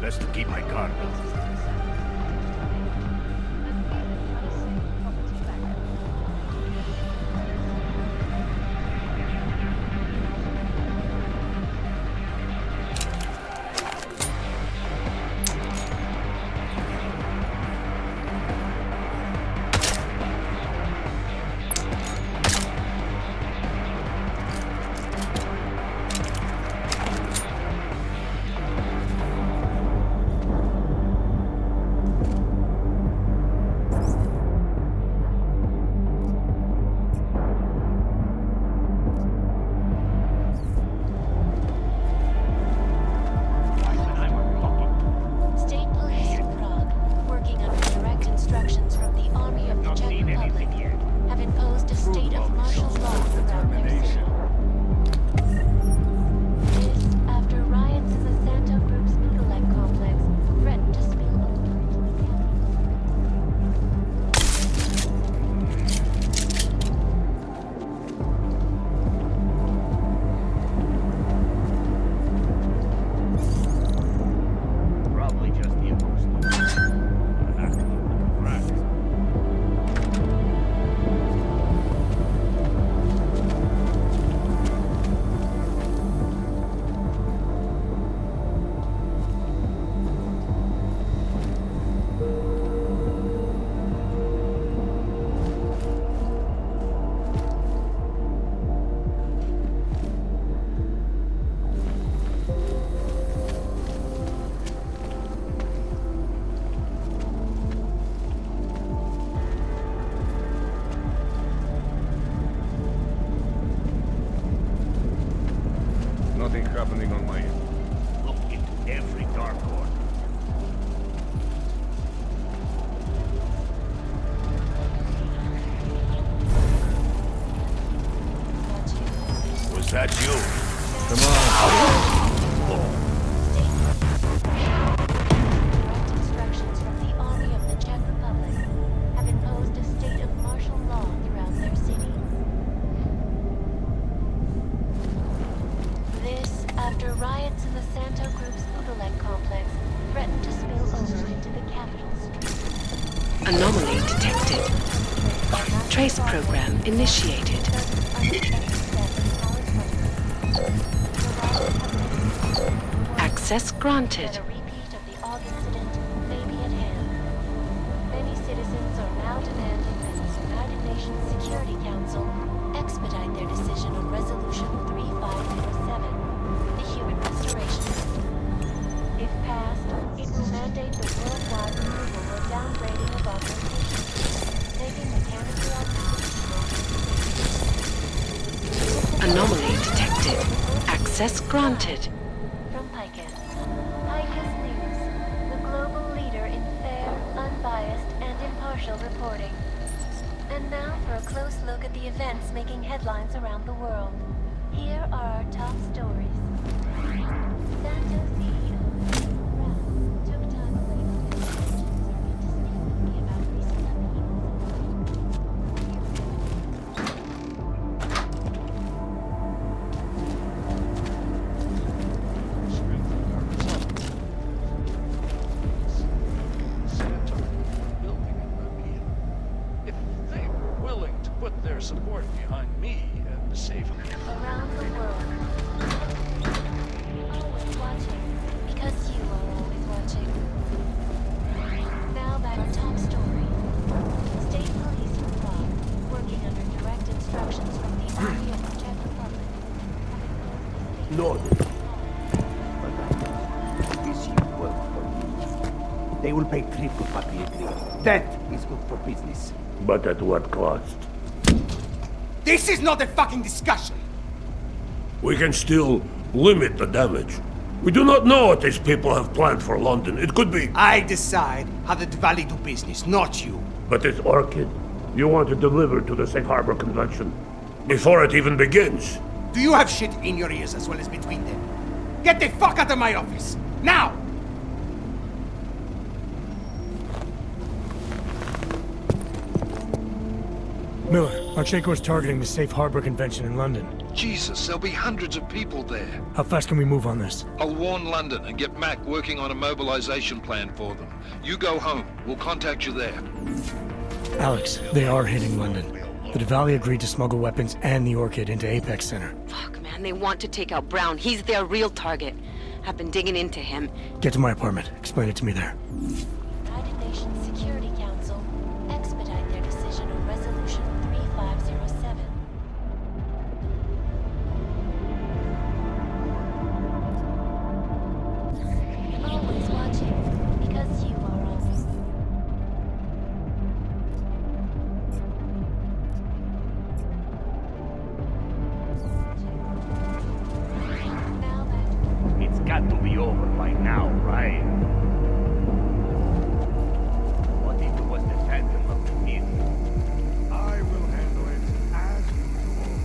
V: Best to keep my guard up.
K: nothing happening on my end.
V: Look into every dark corner. Was that you?
K: Come on.
B: Instructions from the Army of the Czech Republic have imposed a state of martial law throughout their city. This after riots in the Santo Group's Udalek complex threatened to spill over into the capital streets.
C: Anomaly detected. Trace program initiated. Access granted.
B: That a repeat of the Aug incident may be at hand. Many citizens are now demanding that the United Nations Security Council expedite their decision on Resolution 3507, the Human Restoration System. If passed, it will mandate the worldwide removal or downgrading of augmentation, making mechanically augmented people.
C: Anomaly detected. Access granted.
B: From Picus. Picus News, the global leader in fair, unbiased, and impartial reporting. And now for a close look at the events making headlines around the world. Here are our top stories. Santo CEO Ralph took time away from his diligence to speak with me about recent
V: If they were willing to put their support behind me and save them.
B: around the world. Always watching, because you are always watching. Now back to our top story. State police in Prague, working under direct instructions from the Army of the Czech Republic.
J: Lord. This will work for you. They will pay triple papier. That is good for business.
V: But at what cost?
N: This is not a fucking discussion!
V: We can still limit the damage. We do not know what these people have planned for London. It could be...
N: I decide how the Valley do business, not you.
V: But this orchid, you want to deliver to the Safe Harbor Convention before it even begins.
N: Do you have shit in your ears as well as between them? Get the fuck out of my office! Now!
A: Miller, Pacheco is targeting the Safe Harbor Convention in London.
D: Jesus, there'll be hundreds of people there.
A: How fast can we move on this?
D: I'll warn London and get Mac working on a mobilization plan for them. You go home. We'll contact you there.
A: Alex, they are hitting London. The Diwali agreed to smuggle weapons and the Orchid into Apex Center.
G: Fuck, man, they want to take out Brown. He's their real target. I've been digging into him.
A: Get to my apartment. Explain it to me there.
B: United Nations Security Council expedite their decision on Resolution 3507. Always watching, because you are always.
V: It's got to be over by now, right? What if it was the Phantom of the Myth?
K: I will handle it as usual.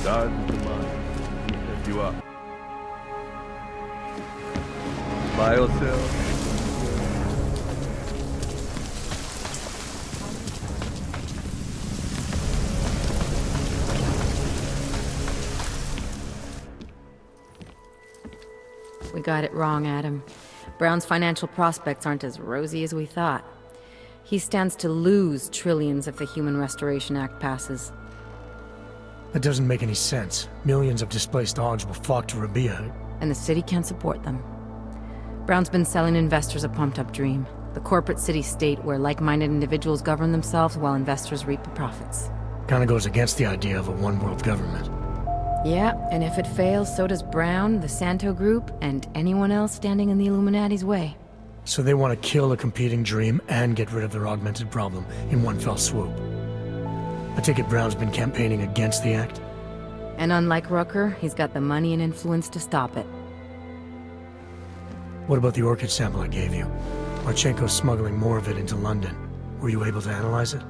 E: Dodge the mine. Set you up. Biocell.
G: We got it wrong, Adam. Brown's financial prospects aren't as rosy as we thought. He stands to lose trillions if the Human Restoration Act passes.
A: That doesn't make any sense. Millions of displaced Augs will flock to Rabia.
G: And the city can't support them. Brown's been selling investors a pumped-up dream. The corporate city-state where like-minded individuals govern themselves while investors reap the profits.
A: Kinda goes against the idea of a one-world government.
G: Yeah, and if it fails, so does Brown, the Santo Group, and anyone else standing in the Illuminati's way.
A: So they want to kill a competing dream and get rid of their augmented problem in one fell swoop. I take it Brown's been campaigning against the act?
G: And unlike Rucker, he's got the money and influence to stop it.
A: What about the orchid sample I gave you? Marchenko's smuggling more of it into London. Were you able to analyze it?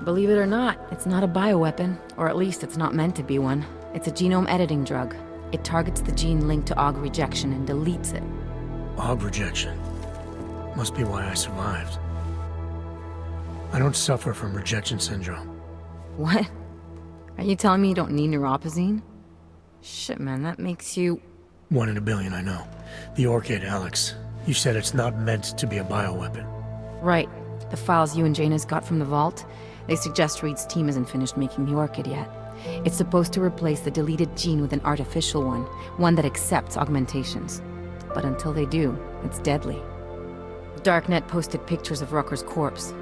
G: Believe it or not, it's not a bioweapon, or at least it's not meant to be one. It's a genome editing drug. It targets the gene linked to Aug rejection and deletes it.
A: Aug rejection? Must be why I survived. I don't suffer from rejection syndrome.
G: What? Are you telling me you don't need neuropozyne? Shit, man, that makes you...
A: 1 in a billion, I know. The orchid, Alex. You said it's not meant to be a bioweapon.
G: Right. The files you and Jaina's got from the vault, they suggest Reed's team isn't finished making the orchid yet. It's supposed to replace the deleted gene with an artificial one that accepts augmentations. But until they do, it's deadly. Darknet posted pictures of Rucker's corpse.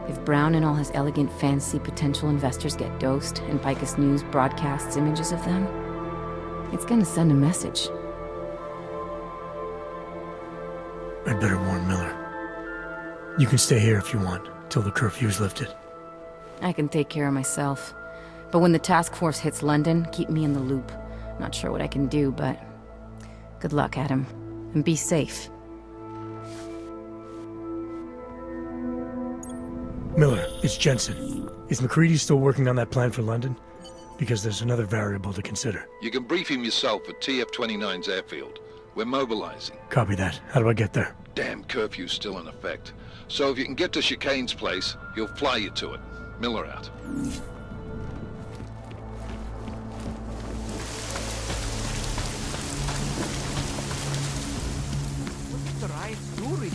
G: If Brown and all his elegant fancy potential investors get dosed, and Picus News broadcasts images of them, it's gonna send a message.
A: I'd better warn Miller. You can stay here if you want, till the curfew's lifted.
G: I can take care of myself. But when the task force hits London, keep me in the loop. Not sure what I can do, but... good luck, Adam. And be safe.
A: Miller, it's Jensen. Is McCready still working on that plan for London? Because there's another variable to consider.
D: You can brief him yourself at TF-29's airfield. We're mobilizing.
A: Copy that. How do I get there?
D: Damn curfew's still in effect. So if you can get to Chicane's place, he'll fly you to it. Miller out.
N: What's the right story?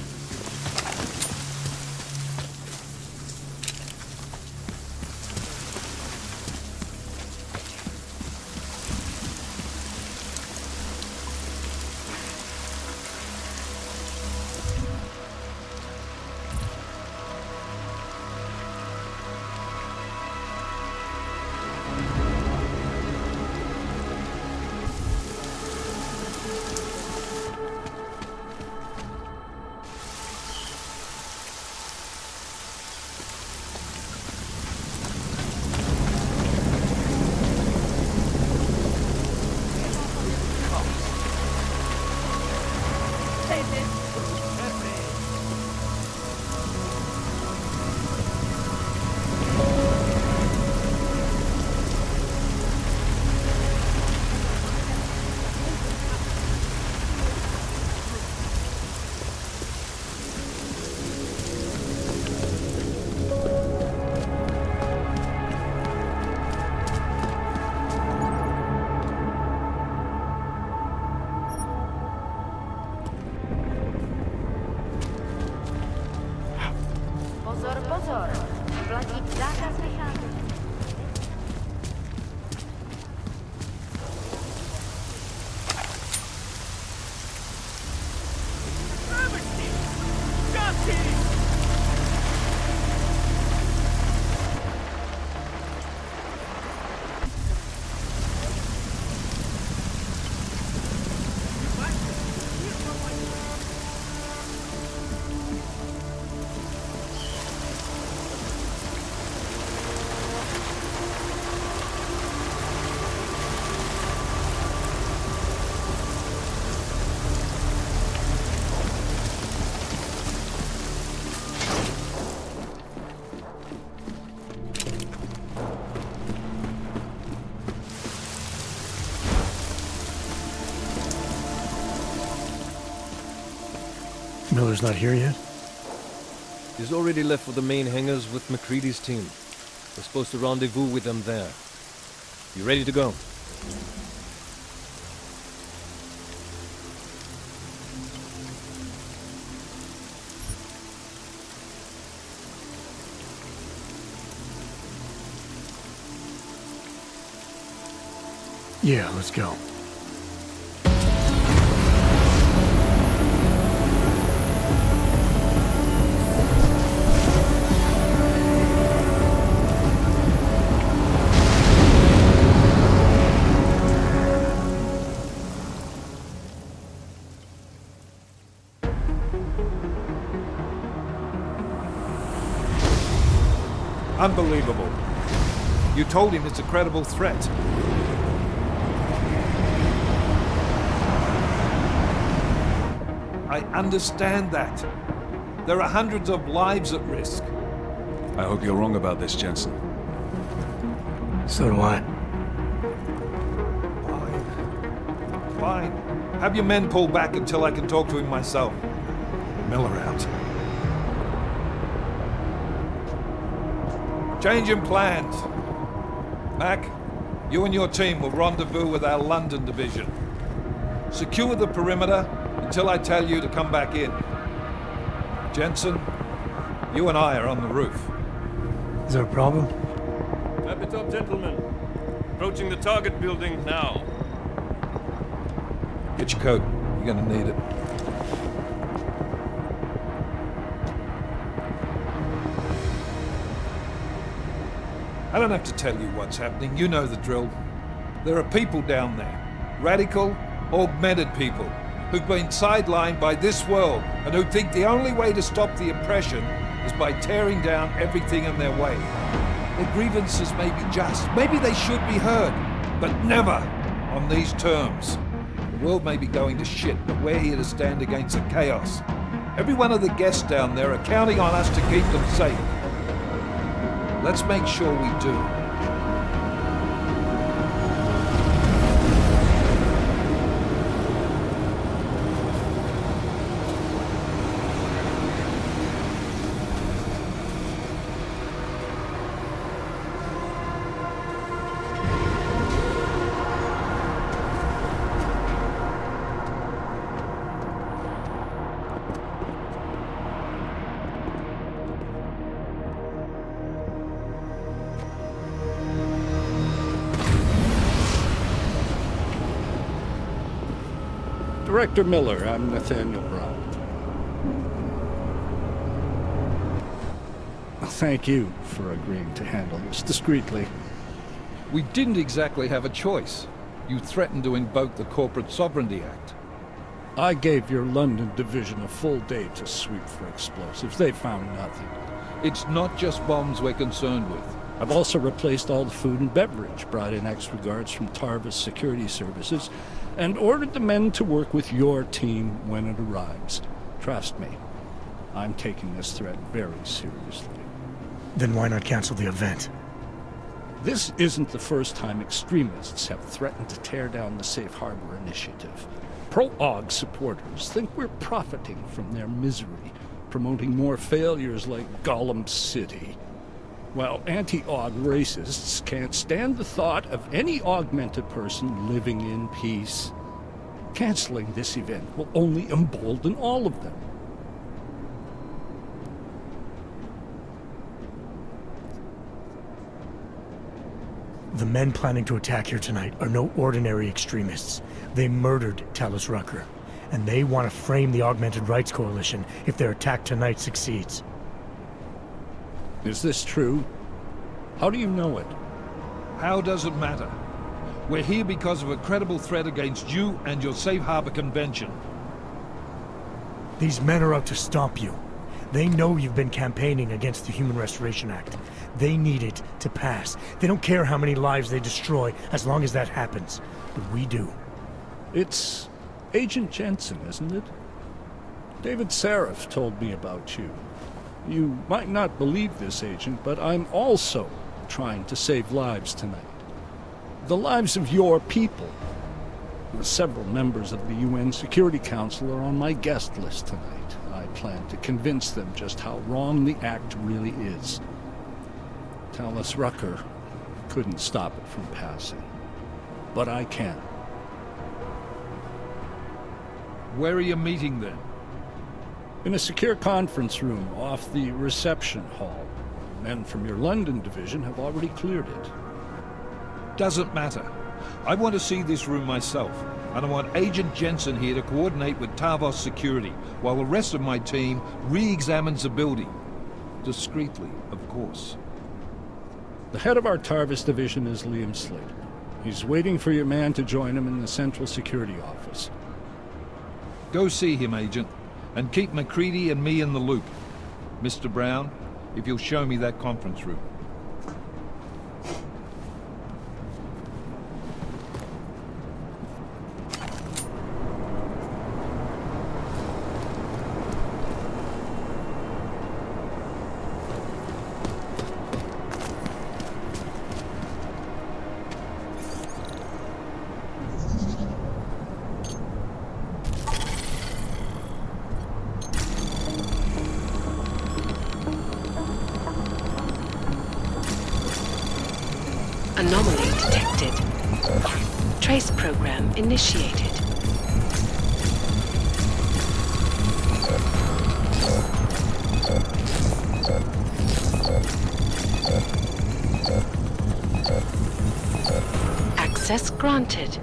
M: Pozor, pozor. Platí zákaz vycházet.
A: Miller's not here yet?
L: He's already left for the main hangars with McCready's team. We're supposed to rendezvous with them there. You ready to go?
A: Yeah, let's go.
D: Unbelievable. You told him it's a credible threat. I understand that. There are hundreds of lives at risk.
O: I hope you're wrong about this, Jensen.
A: So do I.
D: Fine. Have your men pull back until I can talk to him myself.
A: Miller out.
D: Change in plans. Mac, you and your team will rendezvous with our London division. Secure the perimeter until I tell you to come back in. Jensen, you and I are on the roof.
A: Is there a problem?
L: Wrap it up, gentlemen. Approaching the target building now.
D: Get your coat. You're gonna need it. I don't have to tell you what's happening. You know the drill. There are people down there. Radical, augmented people who've been sidelined by this world and who think the only way to stop the oppression is by tearing down everything in their way. Their grievances may be just. Maybe they should be heard, but never on these terms. The world may be going to shit, but we're here to stand against the chaos. Every one of the guests down there are counting on us to keep them safe. Let's make sure we do.
I: Director Miller, I'm Nathaniel Brown. Thank you for agreeing to handle this discreetly.
D: We didn't exactly have a choice. You threatened to invoke the Corporate Sovereignty Act.
I: I gave your London division a full day to sweep for explosives. They found nothing.
D: It's not just bombs we're concerned with.
I: I've also replaced all the food and beverage, brought in extra guards from Tarvis Security Services, and ordered the men to work with your team when it arrives. Trust me, I'm taking this threat very seriously.
A: Then why not cancel the event?
I: This isn't the first time extremists have threatened to tear down the Safe Harbor Initiative. Pro-AUG supporters think we're profiting from their misery, promoting more failures like Gollum City. While anti-AUG racists can't stand the thought of any augmented person living in peace. Canceling this event will only embolden all of them.
A: The men planning to attack here tonight are no ordinary extremists. They murdered Talus Rucker, and they want to frame the Augmented Rights Coalition if their attack tonight succeeds.
Q: Is this true? How do you know it?
D: How does it matter? We're here because of a credible threat against you and your Safe Harbor Convention.
A: These men are out to stop you. They know you've been campaigning against the Human Restoration Act. They need it to pass. They don't care how many lives they destroy, as long as that happens. But we do.
Q: It's Agent Jensen, isn't it? David Seraph told me about you. You might not believe this, Agent, but I'm also trying to save lives tonight. The lives of your people. Several members of the UN Security Council are on my guest list tonight. I plan to convince them just how wrong the act really is. Talus Rucker couldn't stop it from passing, but I can.
D: Where are you meeting then?
Q: In a secure conference room off the reception hall. Men from your London division have already cleared it.
D: Doesn't matter. I want to see this room myself, and I want Agent Jensen here to coordinate with Tavos Security, while the rest of my team re-examines the building. Discreetly, of course.
Q: The head of our Tarvis division is Liam Slater. He's waiting for your man to join him in the Central Security Office.
D: Go see him, Agent, and keep MacCready and me in the loop. Mr. Brown, if you'll show me that conference room.
C: Anomaly detected. Trace program initiated. Access granted.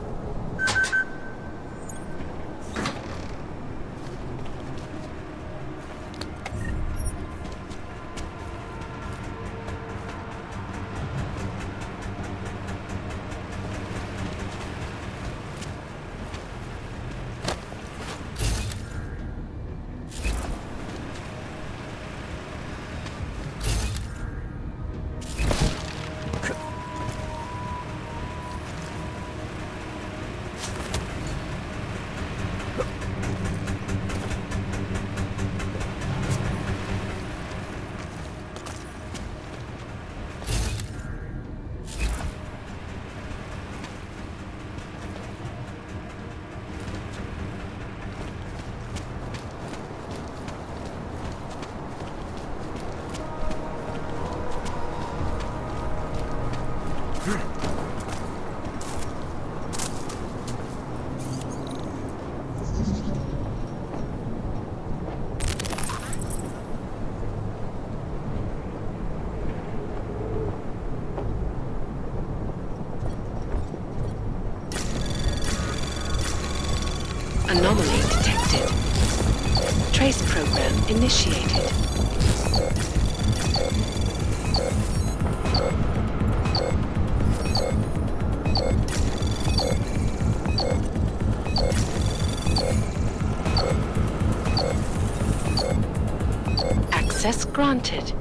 C: Anomaly detected. Trace program initiated. Access granted.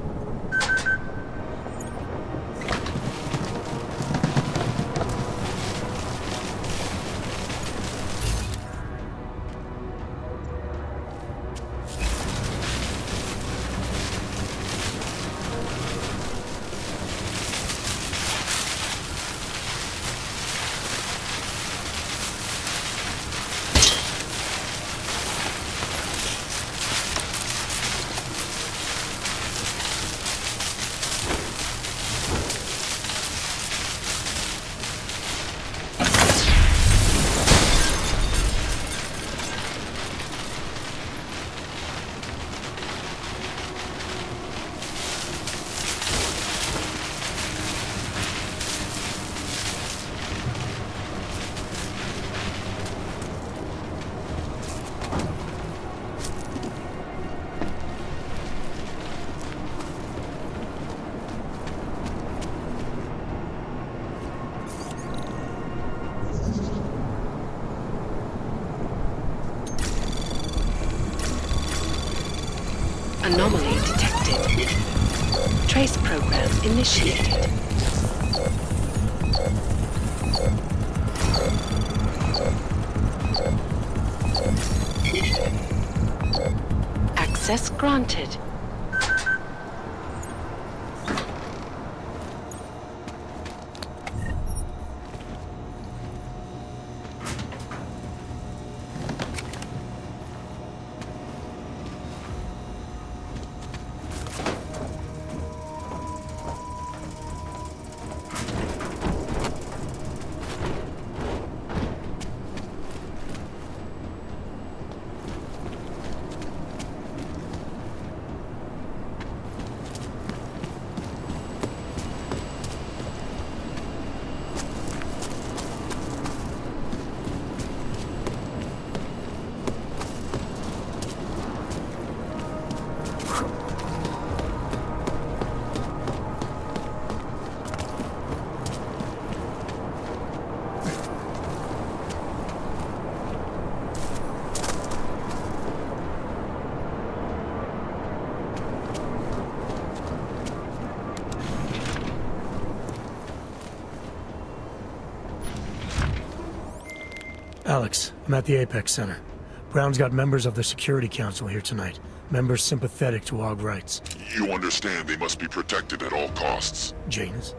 C: Anomaly detected. Trace program initiated. Access granted.
A: Alex, I'm at the Apex Center. Brown's got members of the Security Council here tonight. Members sympathetic to AUG rights.
R: You understand they must be protected at all costs.
A: Janus?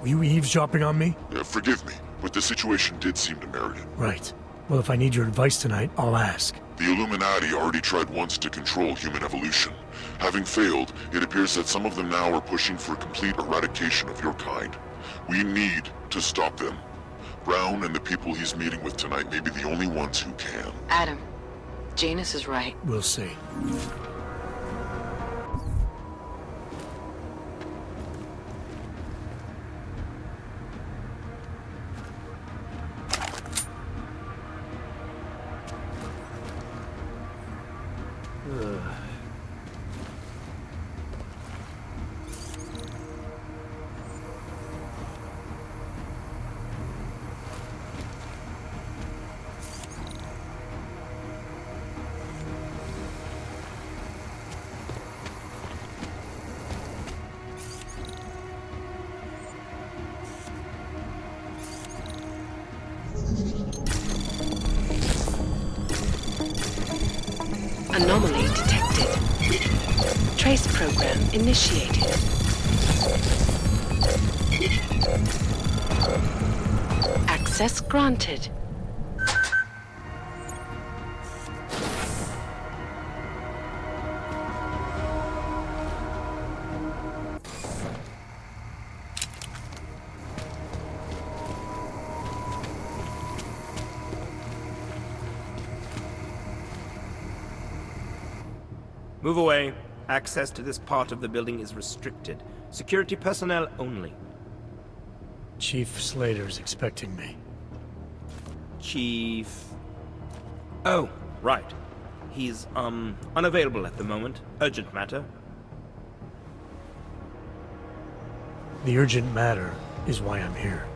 A: Were you eavesdropping on me?
R: Forgive me, but the situation did seem to merit it.
A: Right. Well, if I need your advice tonight, I'll ask.
R: The Illuminati already tried once to control human evolution. Having failed, it appears that some of them now are pushing for complete eradication of your kind. We need to stop them. Brown and the people he's meeting with tonight may be the only ones who can.
C: Adam, Janus is right.
A: We'll see.
C: Anomaly detected. Trace program initiated. Access granted.
N: Move away. Access to this part of the building is restricted. Security personnel only.
A: Chief Slater's expecting me.
N: Chief... Oh, right. He's, unavailable at the moment. Urgent matter.
A: The urgent matter is why I'm here.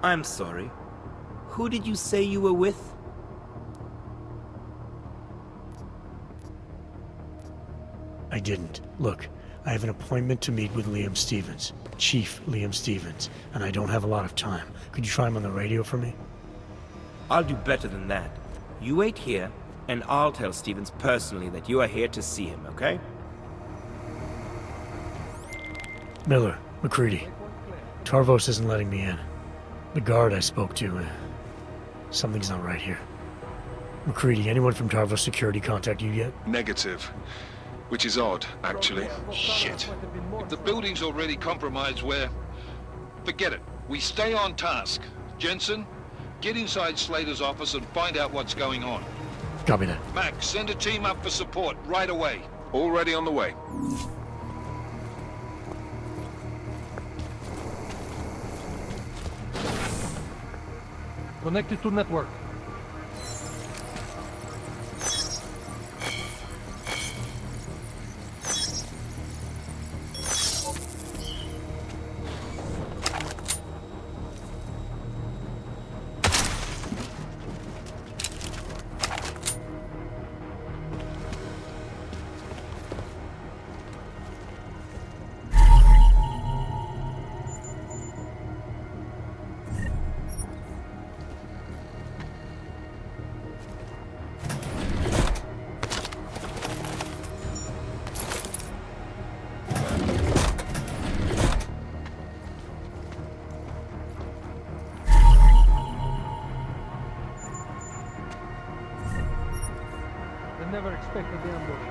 N: I'm sorry. Who did you say you were with?
A: I didn't. Look, I have an appointment to meet with Liam Stevens, Chief Liam Stevens, and I don't have a lot of time. Could you try him on the radio for me?
N: I'll do better than that. You wait here, and I'll tell Stevens personally that you are here to see him, okay?
A: Miller, McCready. Tarvos isn't letting me in. The guard I spoke to, something's not right here. McCready, anyone from Tarvos Security contact you yet?
O: Negative. Which is odd, actually.
D: Shit. If the building's already compromised, forget it. We stay on task. Jensen, get inside Slater's office and find out what's going on.
A: Copy that.
D: Max, send a team up for support right away.
O: Already on the way.
K: Connected to network. expected the ambush.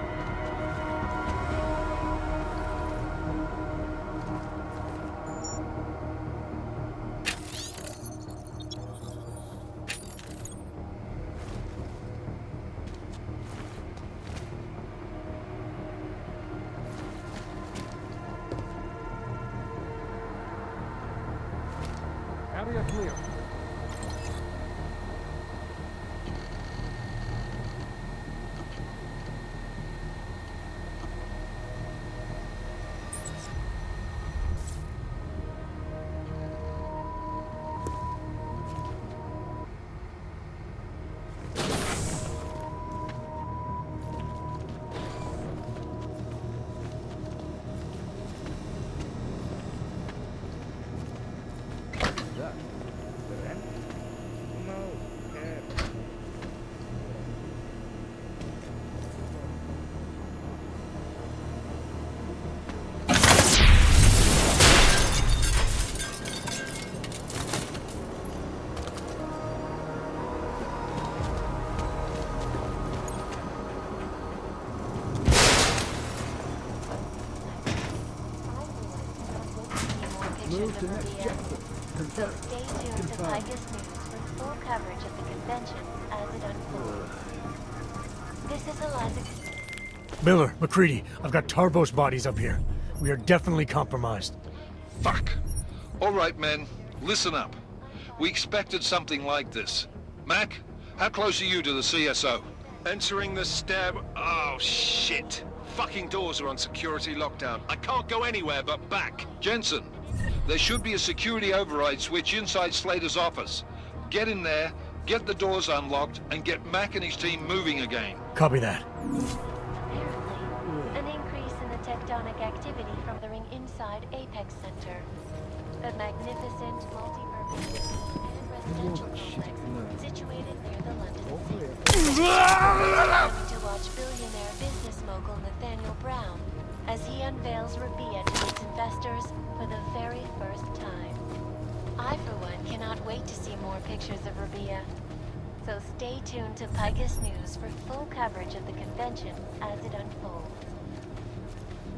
K: Area clear.
B: Move to next chapter. So stay tuned to Picus News for full coverage of the convention as it unfolds. This is Eliza.
A: Miller, McCready, I've got Tarvos bodies up here. We are definitely compromised.
D: Fuck. All right, men. Listen up. We expected something like this. Mac, how close are you to the CSO?
O: Entering the stair... Oh, shit. Fucking doors are on security lockdown. I can't go anywhere but back.
D: Jensen, there should be a security override switch inside Slater's office. Get in there, get the doors unlocked, and get Mac and his team moving again.
A: Copy that.
B: Apparently, an increase in the tectonic activity from the ring inside Apex Center. A magnificent multi-purpose business and residential complex situated near the London Sea. Coming to watch billionaire business mogul Nathaniel Brown as he unveils Rabia to its investors for the very first time. I, for one, cannot wait to see more pictures of Rabia. So stay tuned to Picus News for full coverage of the convention as it unfolds.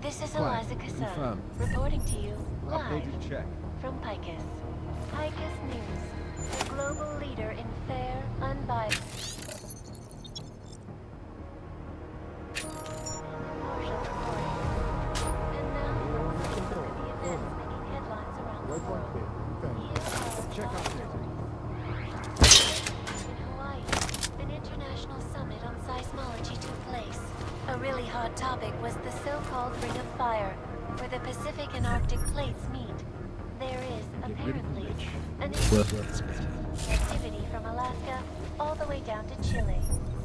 B: This is Eliza Kassan, reporting to you live from Picus. Picus News, the global leader in fair, unbiased... Partial recording. And now, the events making headlines around the world.
K: Check out
B: In Hawaii, an international summit on seismology took place. A really hot topic was the so-called Ring of Fire, where the Pacific and Arctic plates meet. There is, apparently, an activity from Alaska all the way down to Chile.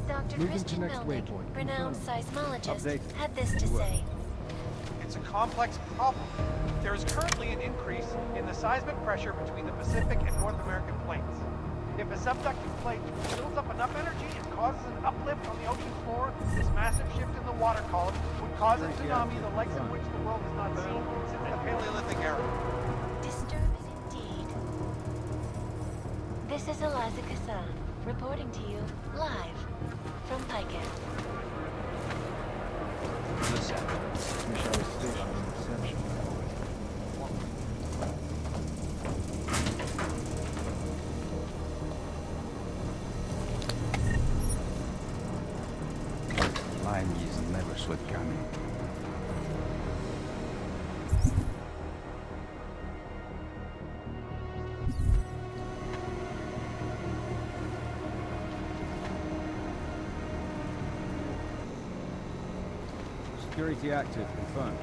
B: Dr. Christian Melnick, renowned seismologist, had this to say.
S: It's a complex problem. There is currently an increase in the seismic pressure between the Pacific and North American plates. If a subducting plate builds up enough energy and causes an uplift on the ocean floor, this massive shift in the water column would cause a tsunami the likes of which the world has not seen since the Paleolithic era.
B: Disturbing indeed. This is Eliza Kassan, reporting to you live from Picus.
J: Lime is never sweat coming.
K: Security active, confirmed.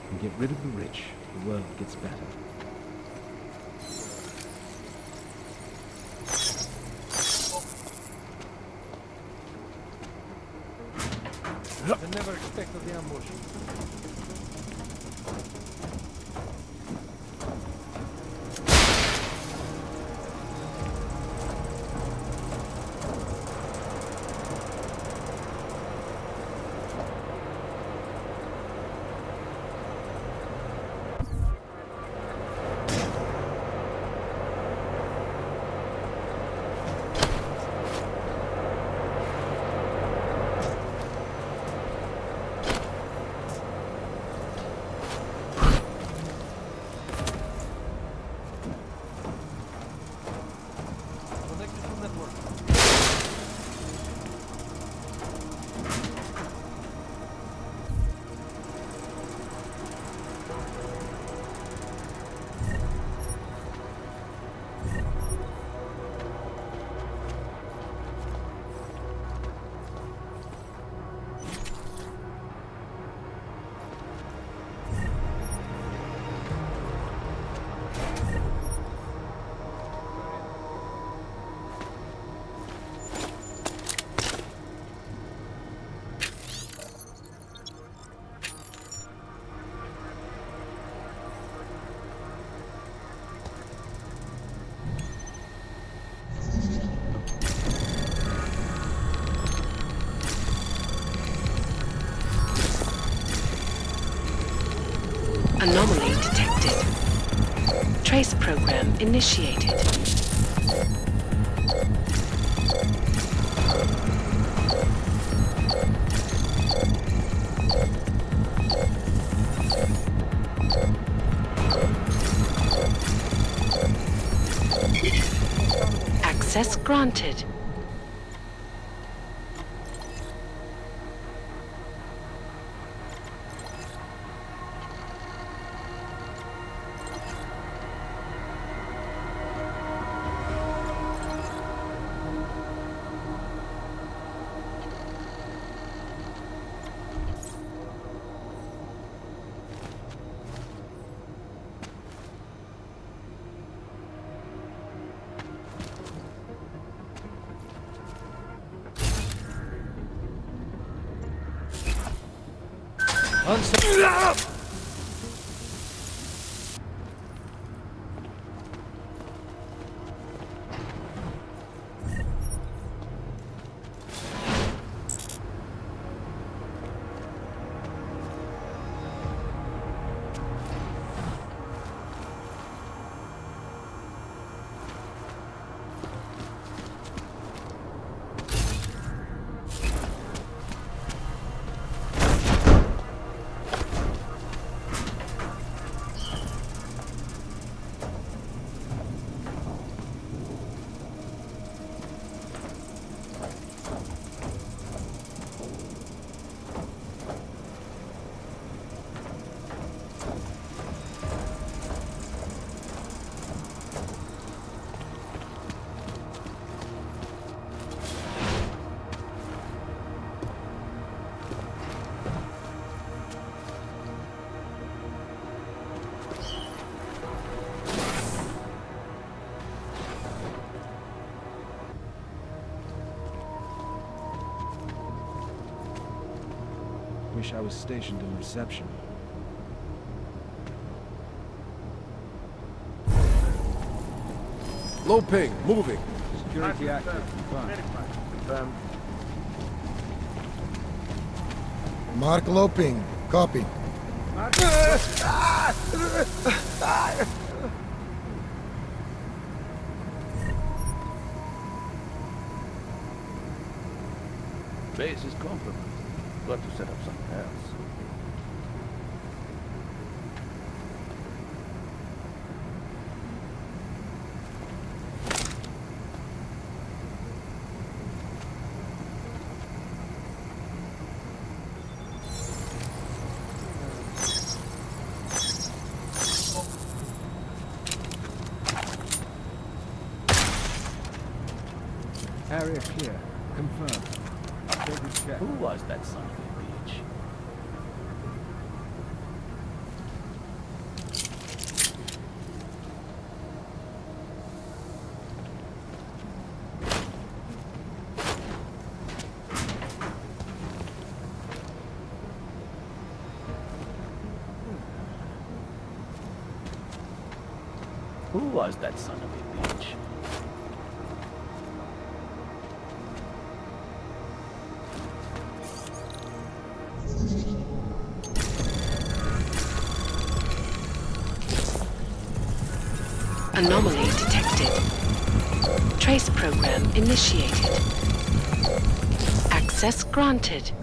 J: And get rid of the rich, the world gets better.
K: I never expected the ambush.
C: Anomaly detected. Trace program initiated. Access granted.
K: Wish I was stationed in reception.
L: Low ping, moving.
K: Security active. Confirmed.
F: Mark Loping, copy.
J: Base is compromised. Got to set up something else.
K: Area clear. Confirmed. Updated check.
J: Who was that son of a bitch? Who was that son of a bitch?
C: Anomaly detected. Trace program initiated. Access granted.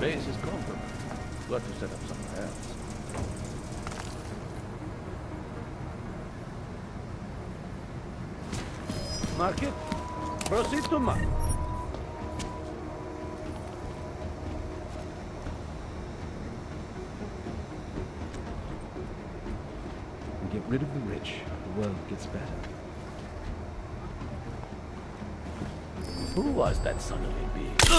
J: Base is compromised. Got to set up something else. Mark it. Proceed to mark.
K: We get rid of the rich, the world gets better.
J: Who was that son of a bitch?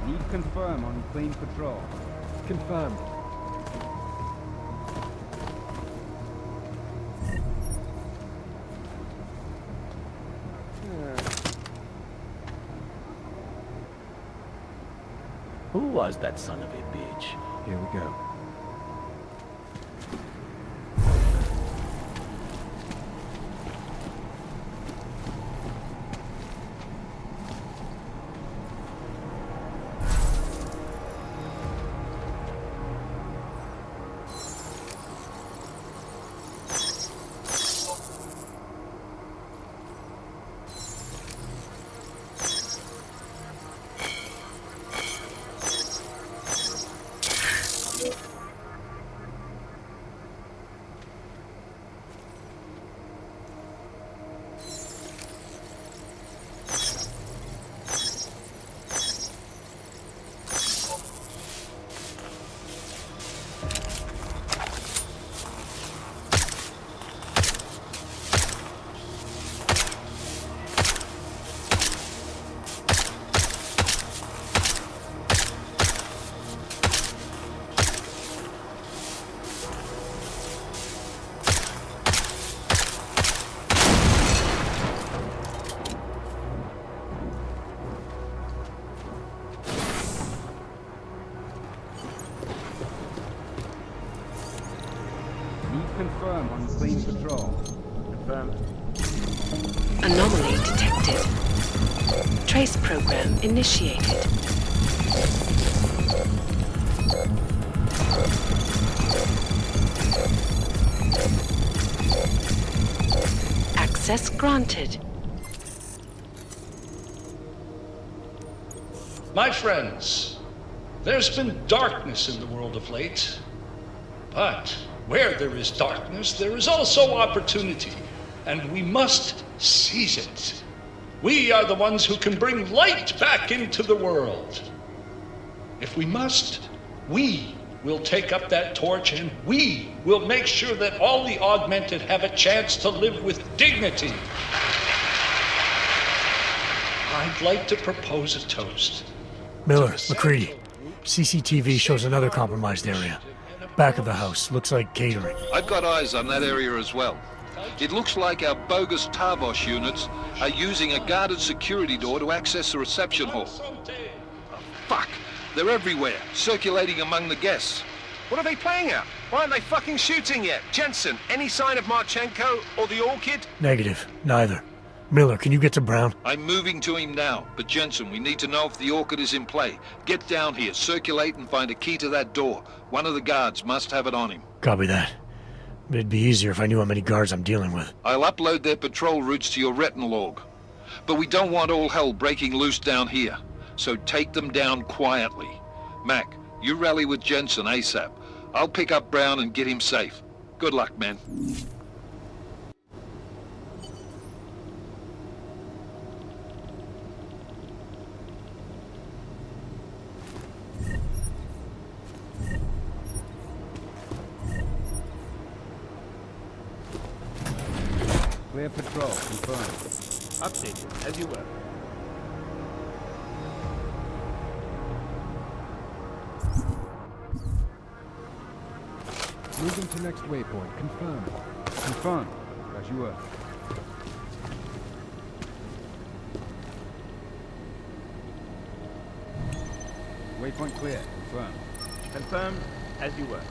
K: Need confirm on plane patrol. Confirmed.
J: Who was that son of a bitch?
K: Here we go. Confirm on plane patrol.
J: Confirmed.
C: Anomaly detected. Trace program initiated. Access granted.
Q: My friends, there's been darkness in the world of late. But where there is darkness, there is also opportunity, and we must seize it. We are the ones who can bring light back into the world. If we must, we will take up that torch, and we will make sure that all the Augmented have a chance to live with dignity. I'd like to propose a toast.
A: Miller, McCready. CCTV shows another compromised area. Back of the house. Looks like catering.
D: I've got eyes on that area as well. It looks like our bogus Tarvos units are using a guarded security door to access the reception hall. Oh, fuck! They're everywhere, circulating among the guests.
O: What are they playing at? Why aren't they fucking shooting yet? Jensen, any sign of Marchenko or the Orchid?
A: Negative. Neither. Miller, can you get to Brown?
D: I'm moving to him now, but Jensen, we need to know if the Orchid is in play. Get down here, circulate and find a key to that door. One of the guards must have it on him.
A: Copy that. But it'd be easier if I knew how many guards I'm dealing with.
D: I'll upload their patrol routes to your retinal log. But we don't want all hell breaking loose down here. So take them down quietly. Mac, you rally with Jensen ASAP. I'll pick up Brown and get him safe. Good luck, man.
K: Clear patrol, confirmed.
J: Updated, as you were.
K: Moving to next waypoint, confirmed. Confirmed, as you were. Waypoint clear, confirmed.
J: Confirmed, as you were.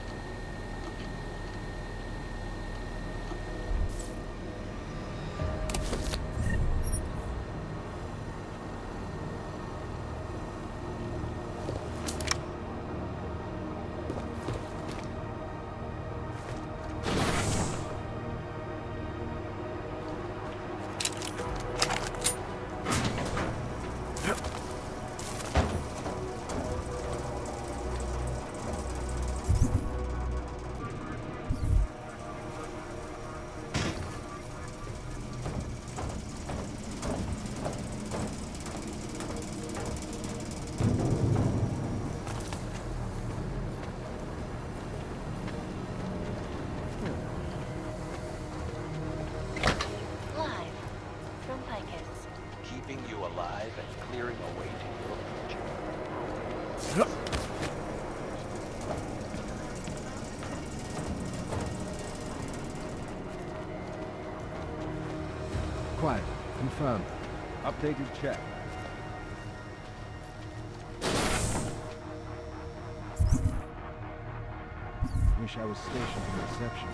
H: keeping you alive and clearing a way to your future.
K: Quiet. Confirmed. Updated check. Wish I was stationed in reception.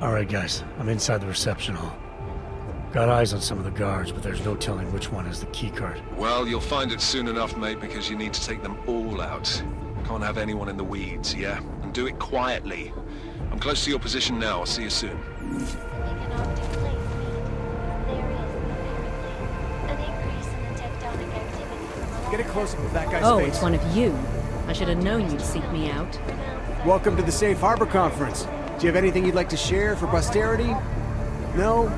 A: Alright guys, I'm inside the reception hall. Got eyes on some of the guards, but there's no telling which one has the keycard.
O: Well, you'll find it soon enough, mate, because you need to take them all out. Can't have anyone in the weeds, yeah? And do it quietly. I'm close to your position now. I'll see you soon.
T: Get a close-up of that guy's face.
U: Oh, it's one of you. I should have known you'd seek me out.
T: Welcome to the Safe Harbor Conference. Do you have anything you'd like to share for posterity? No?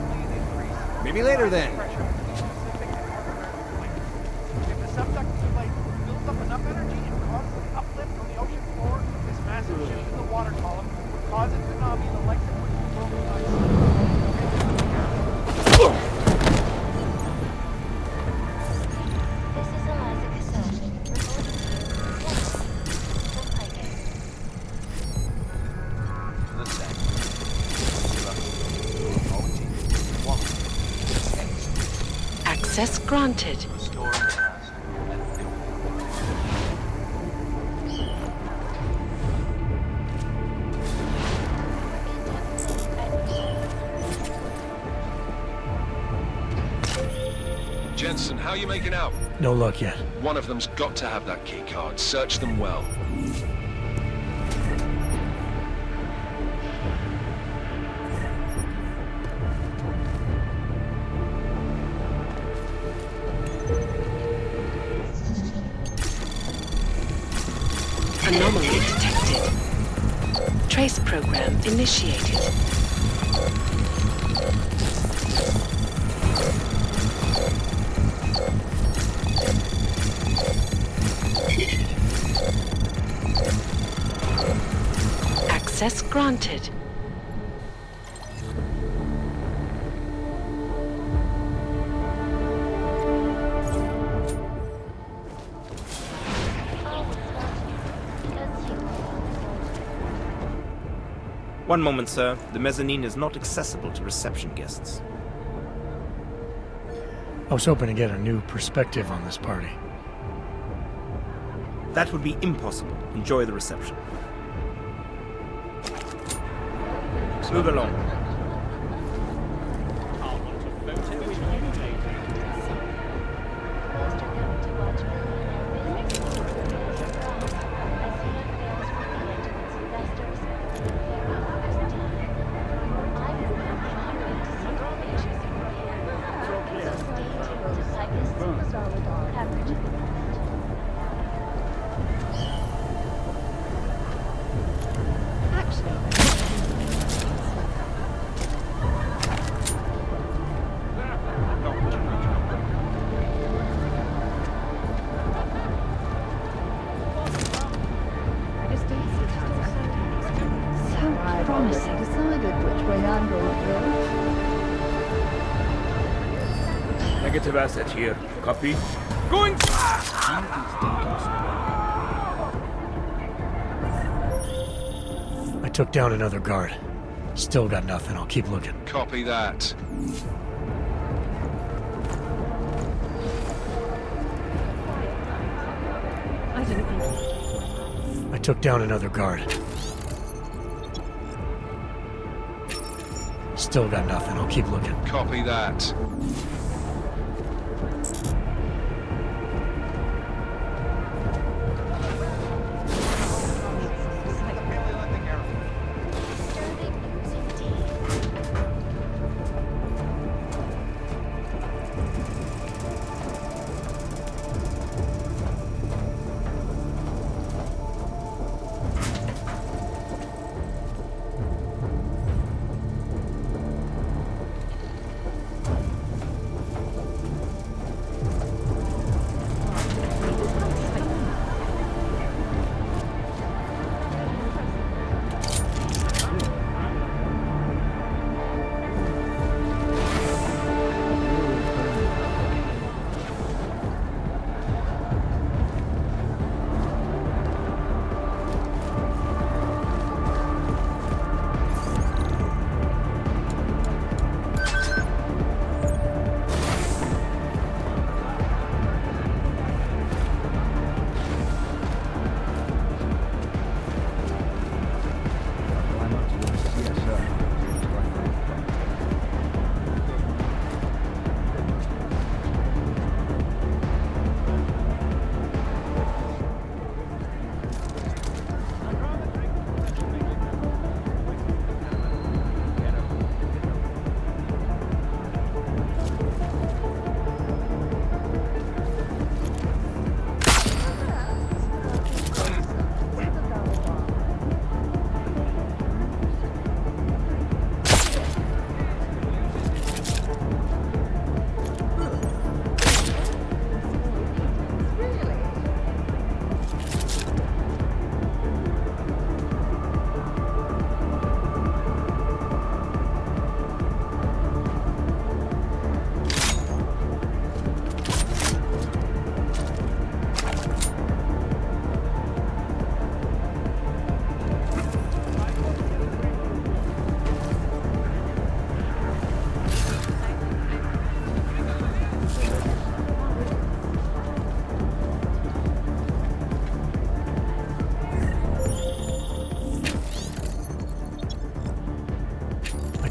T: Maybe later then.
S: If the subducting plate builds up enough energy and causes an uplift from the ocean floor, this massive shift in the water column would cause a tsunami the likes of which the world has not seen.
C: Access granted.
O: Jensen, how are you making out?
A: No luck yet.
O: One of them's got to have that key card. Search them well.
C: Anomaly detected. Trace program initiated. Access granted.
N: One moment, sir. The mezzanine is not accessible to reception guests.
A: I was hoping to get a new perspective on this party.
N: That would be impossible. Enjoy the reception. Move along.
J: Negative asset here. Copy.
T: Going!
A: I took down another guard. Still got nothing. I'll keep looking.
O: Copy that.
A: I took down another guard. Still got nothing. I'll keep looking.
O: Copy that.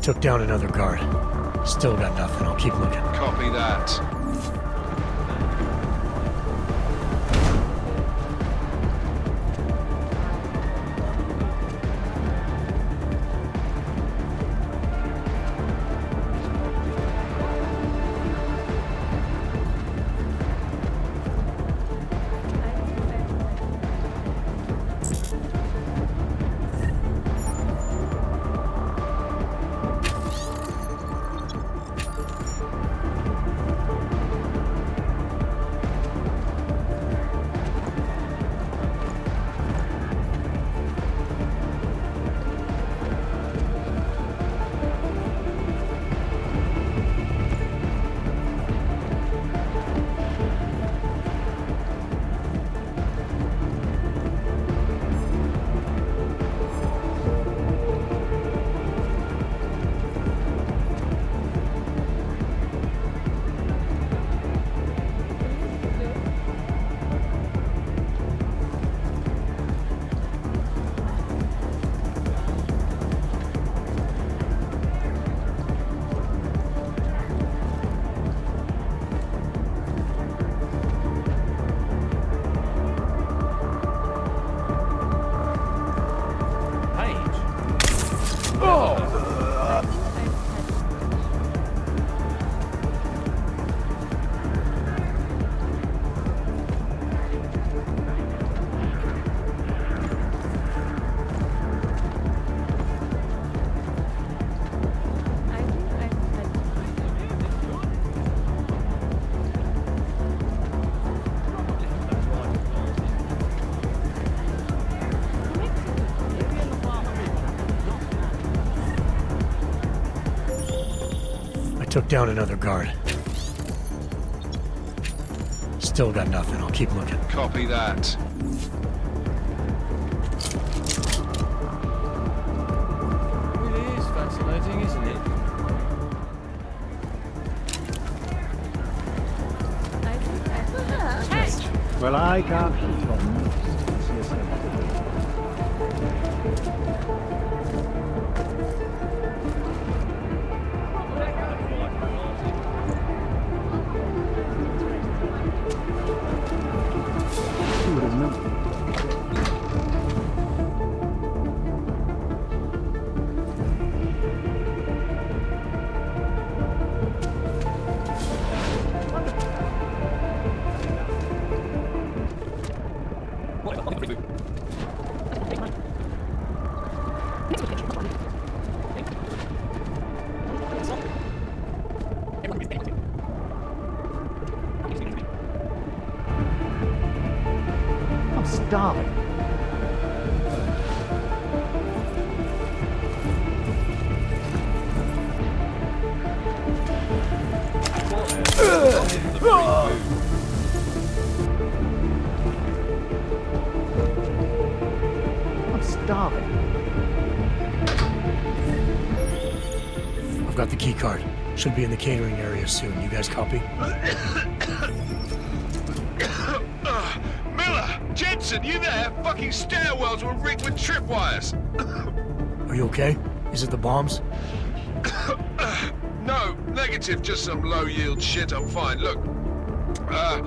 A: Took down another guard. Still got nothing. I'll keep looking.
O: Copy that.
A: Took down another guard. Still got nothing. I'll keep looking.
O: Copy that.
L: Really is fascinating, isn't it?
J: Well, I can't keep on. I'm starving. I'm starving.
A: I've got the key card. Should be in the catering area soon. You guys copy?
O: Miller! Jensen, you there? Fucking stairwells were rigged with tripwires.
A: Are you okay? Is it the bombs?
O: No, negative, just some low-yield shit. I'm fine. Look, I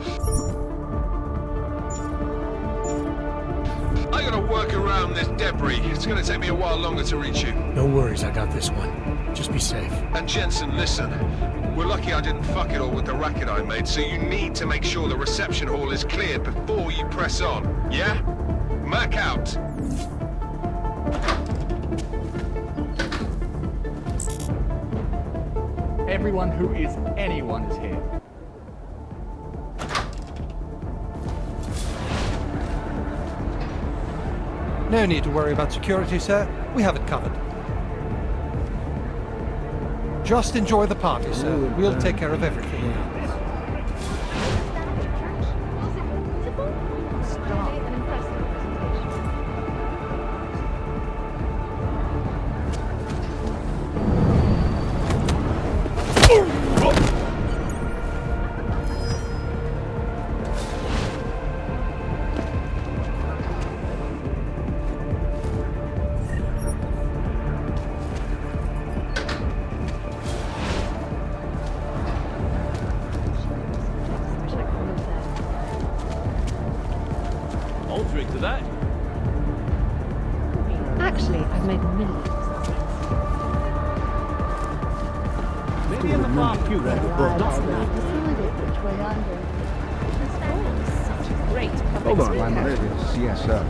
O: gotta work around this debris. It's gonna take me a while longer to reach you.
A: No worries, I got this one. Just be safe.
O: And Jensen, listen. We're lucky I didn't fuck it all with the racket I made, so you need to make sure the reception hall is cleared before you press on. Yeah? Mac out.
K: Everyone who is anyone is here.
P: No need to worry about security, sir. We have it covered. Just enjoy the party, sir. We'll take care of everything.
L: to that.
M: Actually, I've made millions.
J: Maybe in the far future, but not now.
M: Such a great public
J: Hold on,
M: speaker.
J: I'm ready. Yes, sir.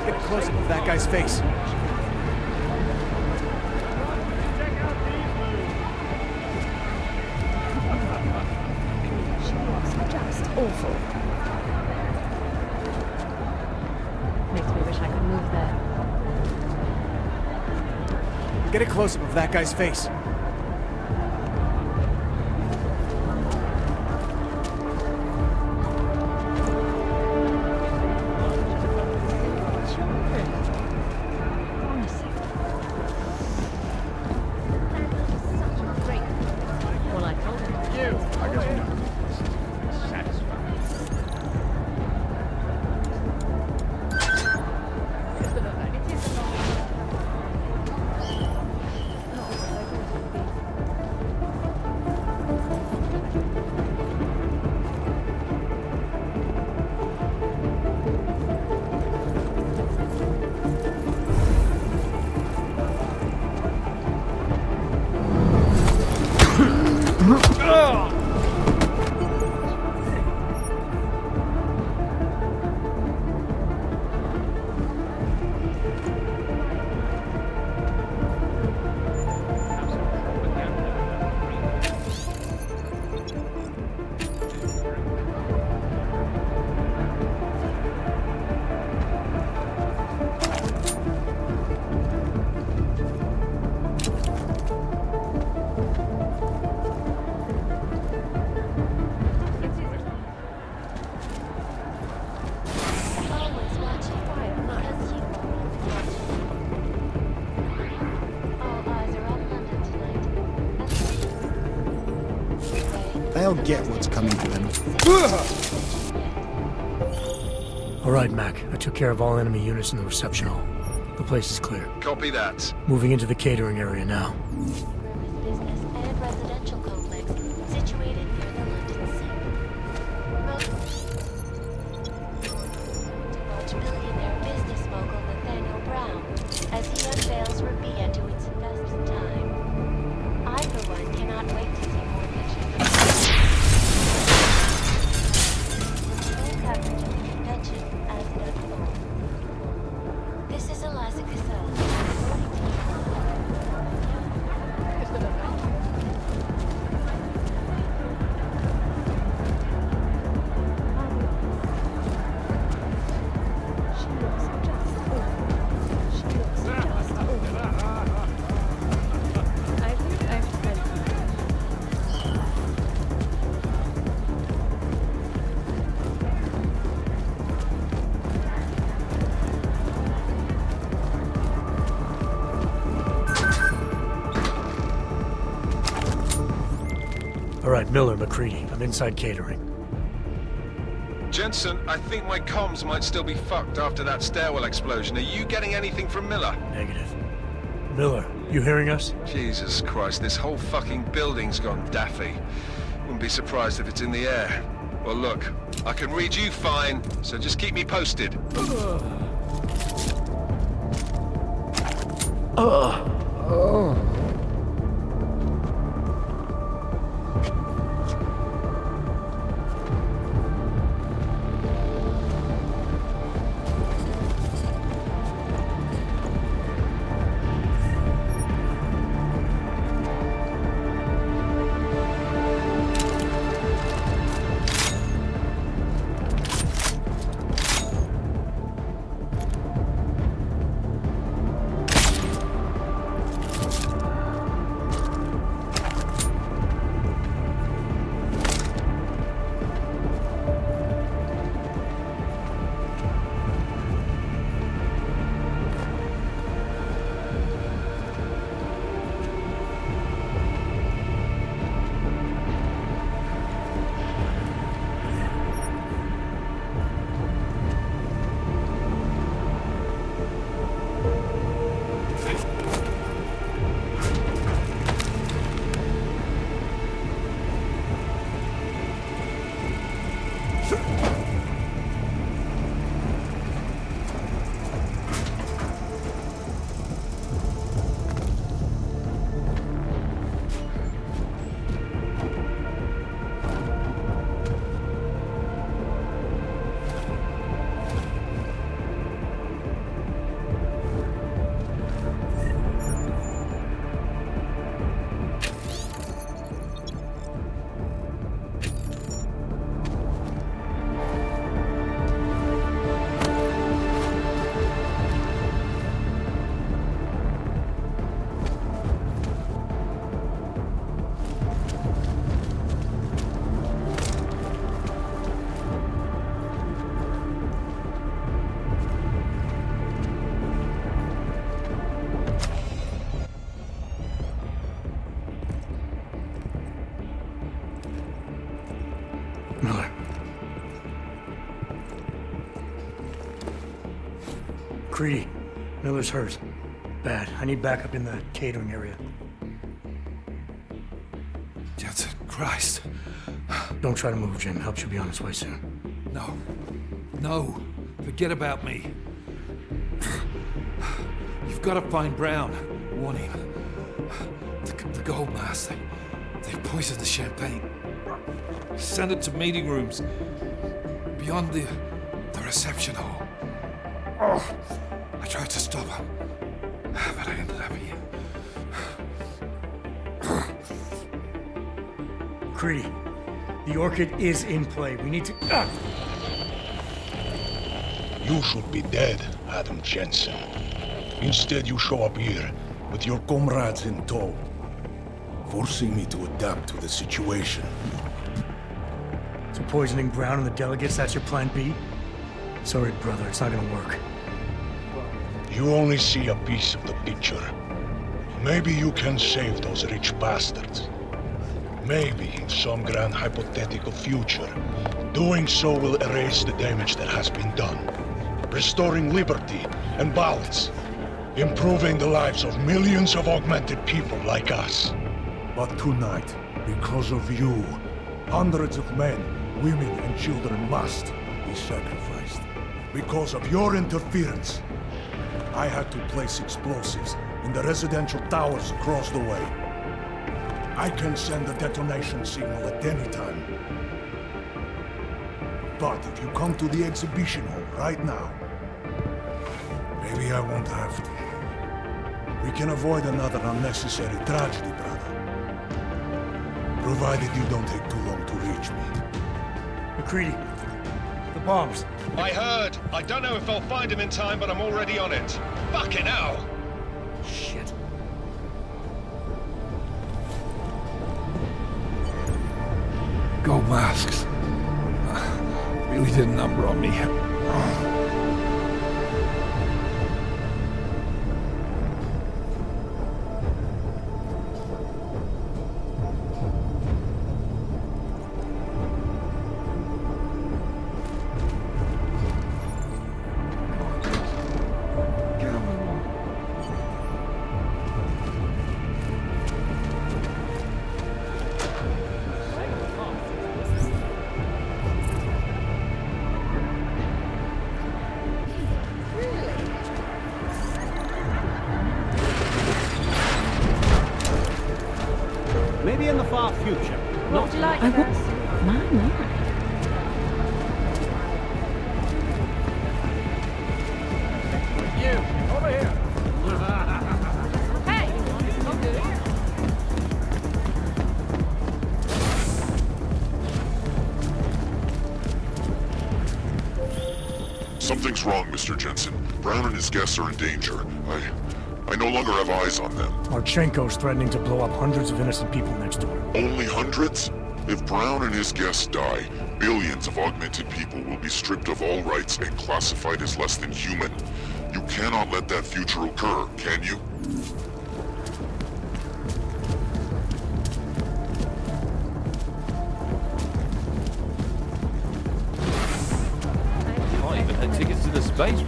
T: Get a close-up of that guy's face.
M: She was just awful. Makes me wish I could move there.
T: Get a close-up of that guy's face.
M: Well, I told him.
J: I guess we know. Satisfied.
T: They'll get what's coming to them.
A: All right, Mac. I took care of all enemy units in the reception hall. The place is clear.
O: Copy that.
A: Moving into the catering area now.
B: Business and residential complex situated near the London Sea. Divulge billionaire business mogul Nathaniel Brown as he unveils Rabia to its investment time. I, for one, cannot wait to see more pictures. Full coverage of the convention as it unfolds. This is Eliza Cassell, reporting to you.
A: All right, Miller, McCready. I'm inside catering.
O: Jensen, I think my comms might still be fucked after that stairwell explosion. Are you getting anything from Miller?
A: Negative. Miller, you hearing us?
O: Jesus Christ, this whole fucking building's gone daffy. Wouldn't be surprised if it's in the air. Well, look, I can read you fine, so just keep me posted.
A: McCready, Miller's hurt. Bad. I need backup in the catering area.
D: Jensen, Christ.
A: Don't try to move, Jim. Help should be on its way soon.
D: No. No. Forget about me. You've got to find Brown. Warn him. The gold mask. They've poisoned the champagne. Send it to meeting rooms. Beyond the reception hall. Oh, I tried to stop him. But I ended up here.
A: McCready, the Orchid is in play. We need to...
E: You should be dead, Adam Jensen. Instead, you show up here with your comrades in tow, forcing me to adapt to the situation.
A: So poisoning Brown and the delegates, that's your plan B? Sorry, brother, it's not gonna work.
E: You only see a piece of the picture. Maybe you can save those rich bastards. Maybe in some grand hypothetical future, doing so will erase the damage that has been done, restoring liberty and balance, improving the lives of millions of augmented people like us. But tonight, because of you, hundreds of men, women and children must be sacrificed. Because of your interference, I had to place explosives in the residential towers across the way. I can send a detonation signal at any time. But if you come to the exhibition hall right now, maybe I won't have to. We can avoid another unnecessary tragedy, brother. Provided you don't take too long to reach me.
A: McCready, the bombs.
O: I heard. I don't know if I'll find him in time, but I'm already on it. Fucking hell!
A: Shit.
D: Gold masks. Really did a number on me.
J: Maybe in the far future.
U: What would you like
M: I
U: first?
M: My.
K: You, over here.
U: Hey! Come do
R: Something's wrong, Mr. Jensen. Brown and his guests are in danger. I no longer have eyes on them.
A: Marchenko's threatening to blow up hundreds of innocent people next door.
R: Only hundreds? If Brown and his guests die, billions of augmented people will be stripped of all rights and classified as less than human. You cannot let that future occur, can you?
L: I even had tickets to the space.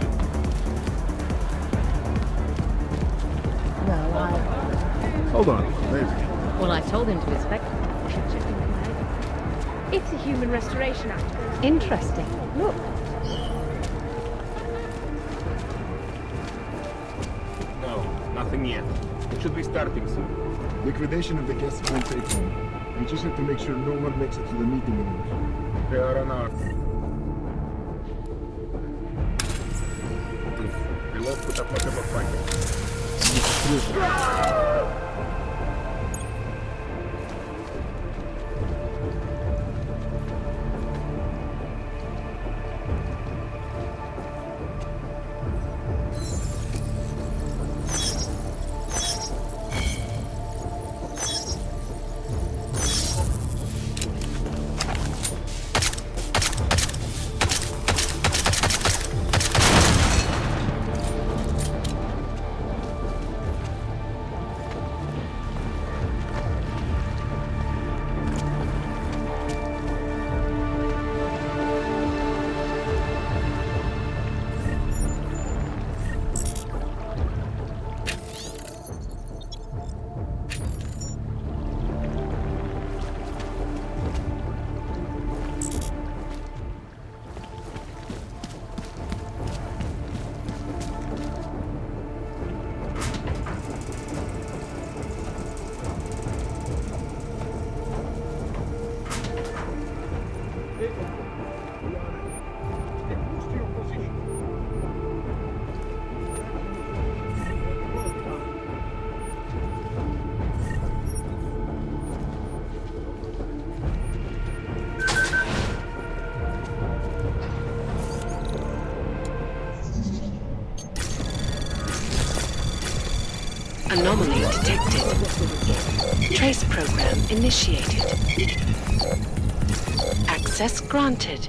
K: Hold on, maybe.
U: Well, I told him to inspect.
M: It's a human restoration act. Interesting. Look.
J: No, nothing yet. It should be starting soon.
F: Liquidation of the guests won't take long. We just have to make sure no one makes it to the meeting rooms.
J: They are on our... We won't put up much of a fight.
C: detected. Trace program initiated. Access granted.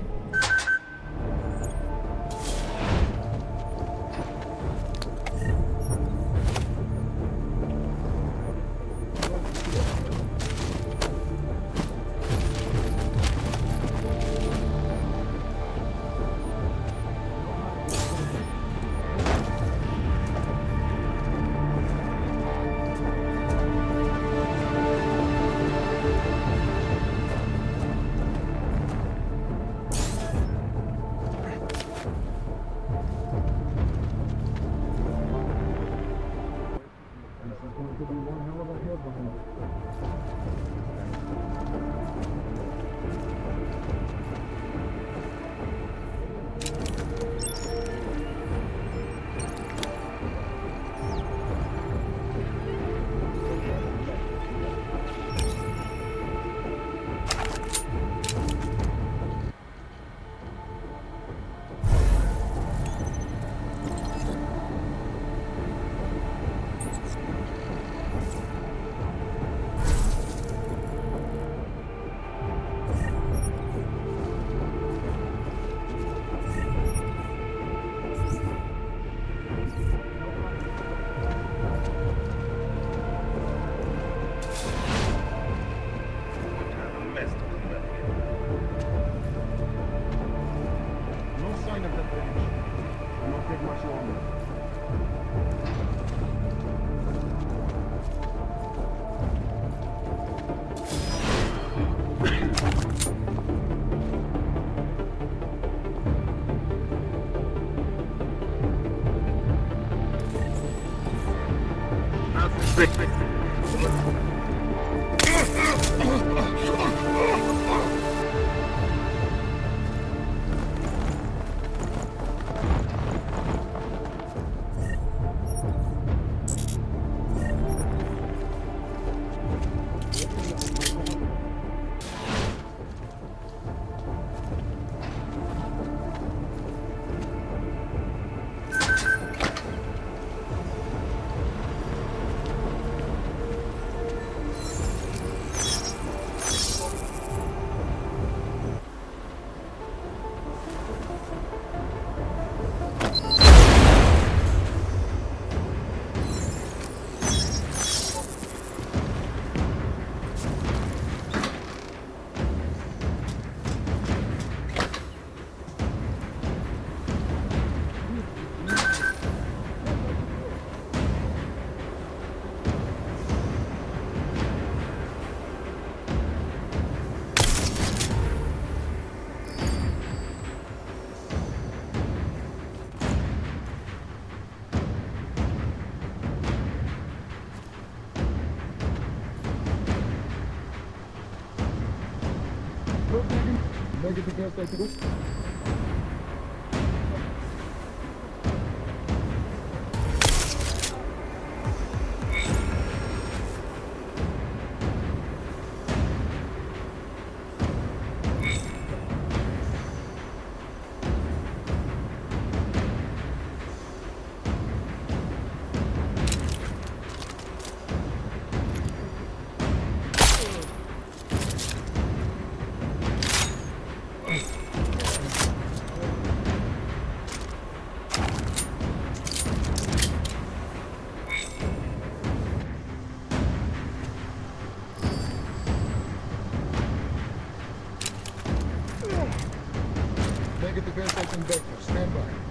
F: Stand by.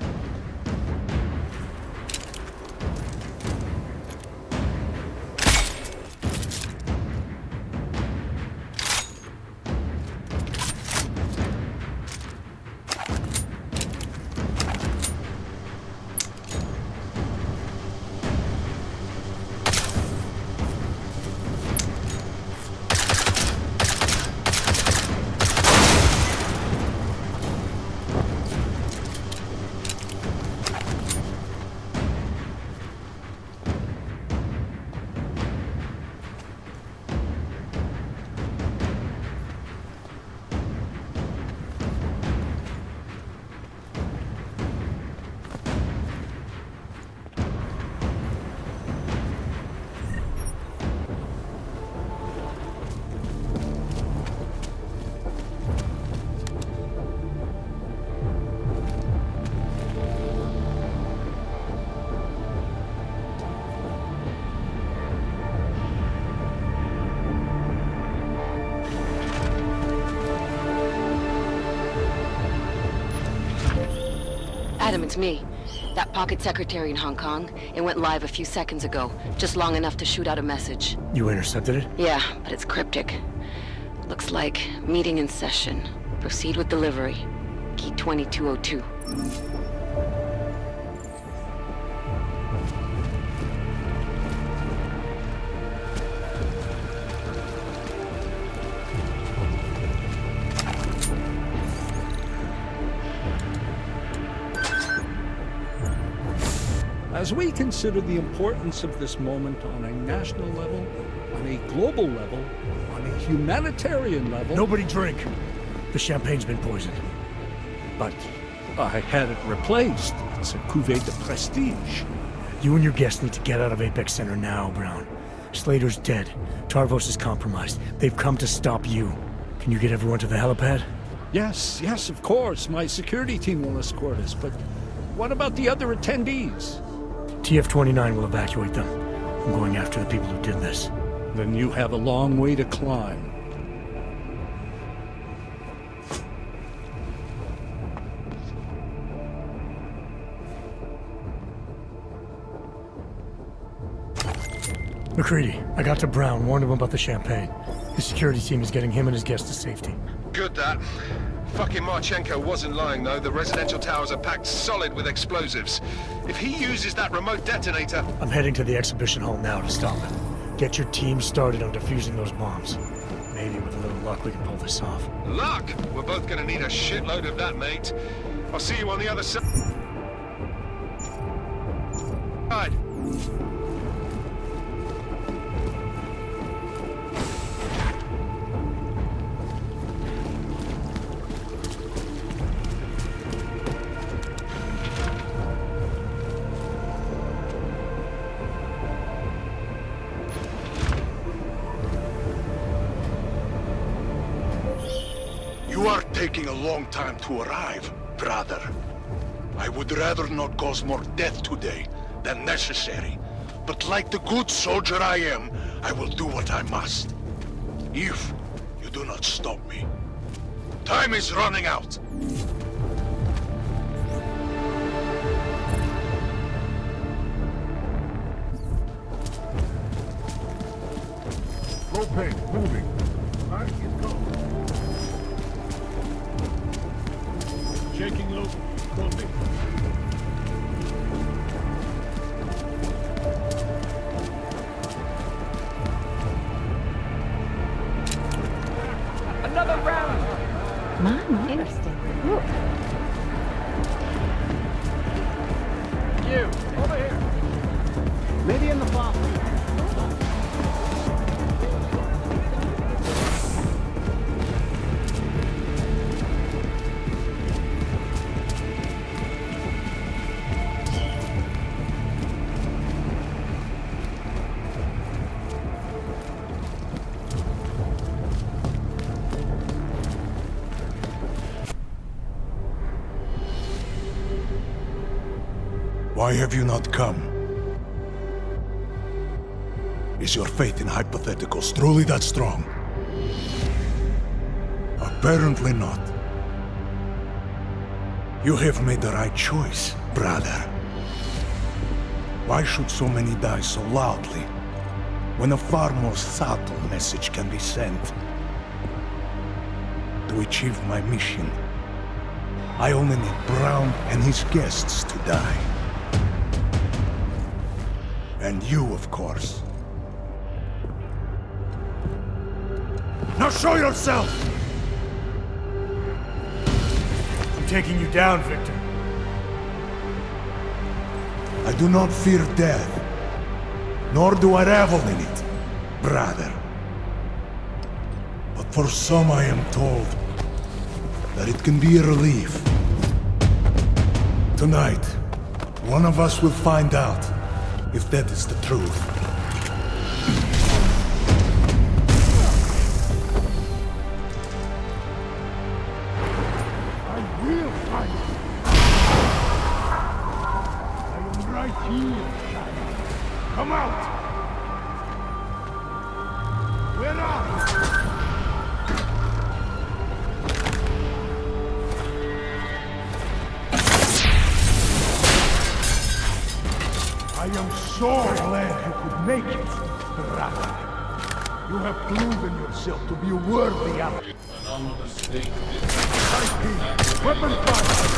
C: It's me. That pocket secretary in Hong Kong. It went live a few seconds ago. Just long enough to shoot out a message.
A: You intercepted it?
C: Yeah, but it's cryptic. Looks like meeting in session. Proceed with delivery. Key 2202.
Q: As we consider the importance of this moment on a national level, on a global level, on a humanitarian level...
A: Nobody drink! The champagne's been poisoned.
Q: But I had it replaced. It's a cuvée de prestige.
A: You and your guests need to get out of Apex Center now, Brown. Slater's dead. Tarvos is compromised. They've come to stop you. Can you get everyone to the helipad?
Q: Yes, of course. My security team will escort us, but what about the other attendees?
A: TF-29 will evacuate them. I'm going after the people who did this.
Q: Then you have a long way to climb.
A: McCready, I got to Brown, warned him about the champagne. His security team is getting him and his guests to safety.
O: Good, that. Fucking Marchenko wasn't lying, though. The residential towers are packed solid with explosives. If he uses that remote detonator...
A: I'm heading to the exhibition hall now to stop it. Get your team started on defusing those bombs. Maybe with a little luck we can pull this off.
O: Luck? We're both gonna need a shitload of that, mate. I'll see you on the other side.
E: You are taking a long time to arrive, brother. I would rather not cause more death today than necessary. But like the good soldier I am, I will do what I must. If you do not stop me. Time is running out.
F: Propane, moving. Mark is gone. Shaking low. Copy.
S: Another round!
M: Mine, interesting. Look.
S: You, over here.
T: Maybe in the bathroom.
E: Why have you not come? Is your faith in hypotheticals truly that strong? Apparently not. You have made the right choice, brother. Why should so many die so loudly, when a far more subtle message can be sent? To achieve my mission, I only need Brown and his guests to die. And you, of course. Now show yourself!
A: I'm taking you down, Victor.
E: I do not fear death, nor do I revel in it, brother. But for some I am told that it can be a relief. Tonight, one of us will find out if that is the truth.
F: I will fight. I am right here, Shiny. Come out. Where are you?
E: so glad you could make it, brother. You have proven yourself to be worthy of it. Weapon fire!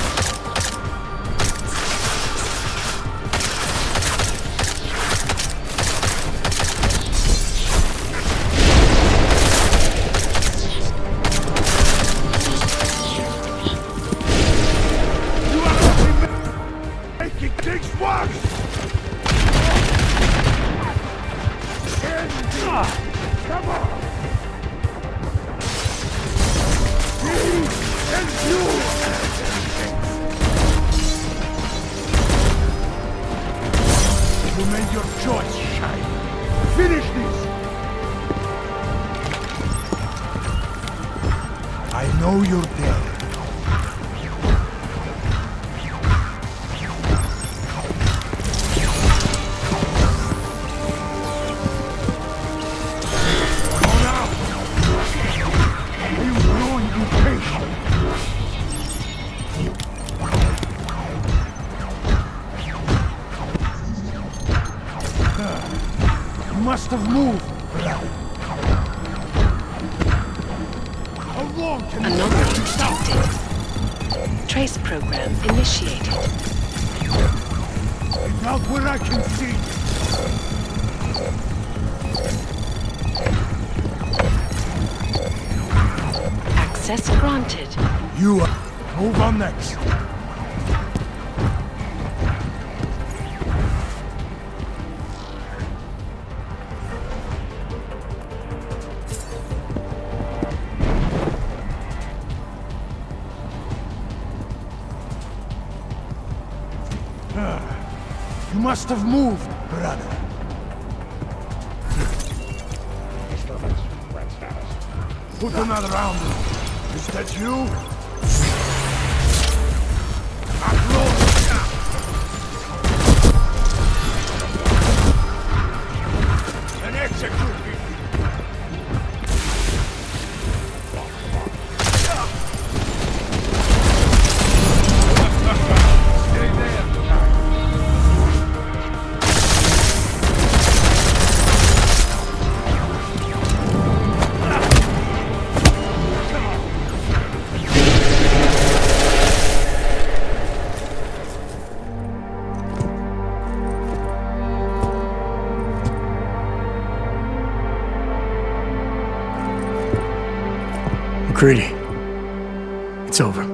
E: Must have moved. How long can
C: anomaly detected. Trace program initiated.
E: Not where I can see.
C: Access granted.
E: You move on next. You must have moved, brother. Put another round in. Is that you? And execute me. Stay there.
A: McCready, it's over.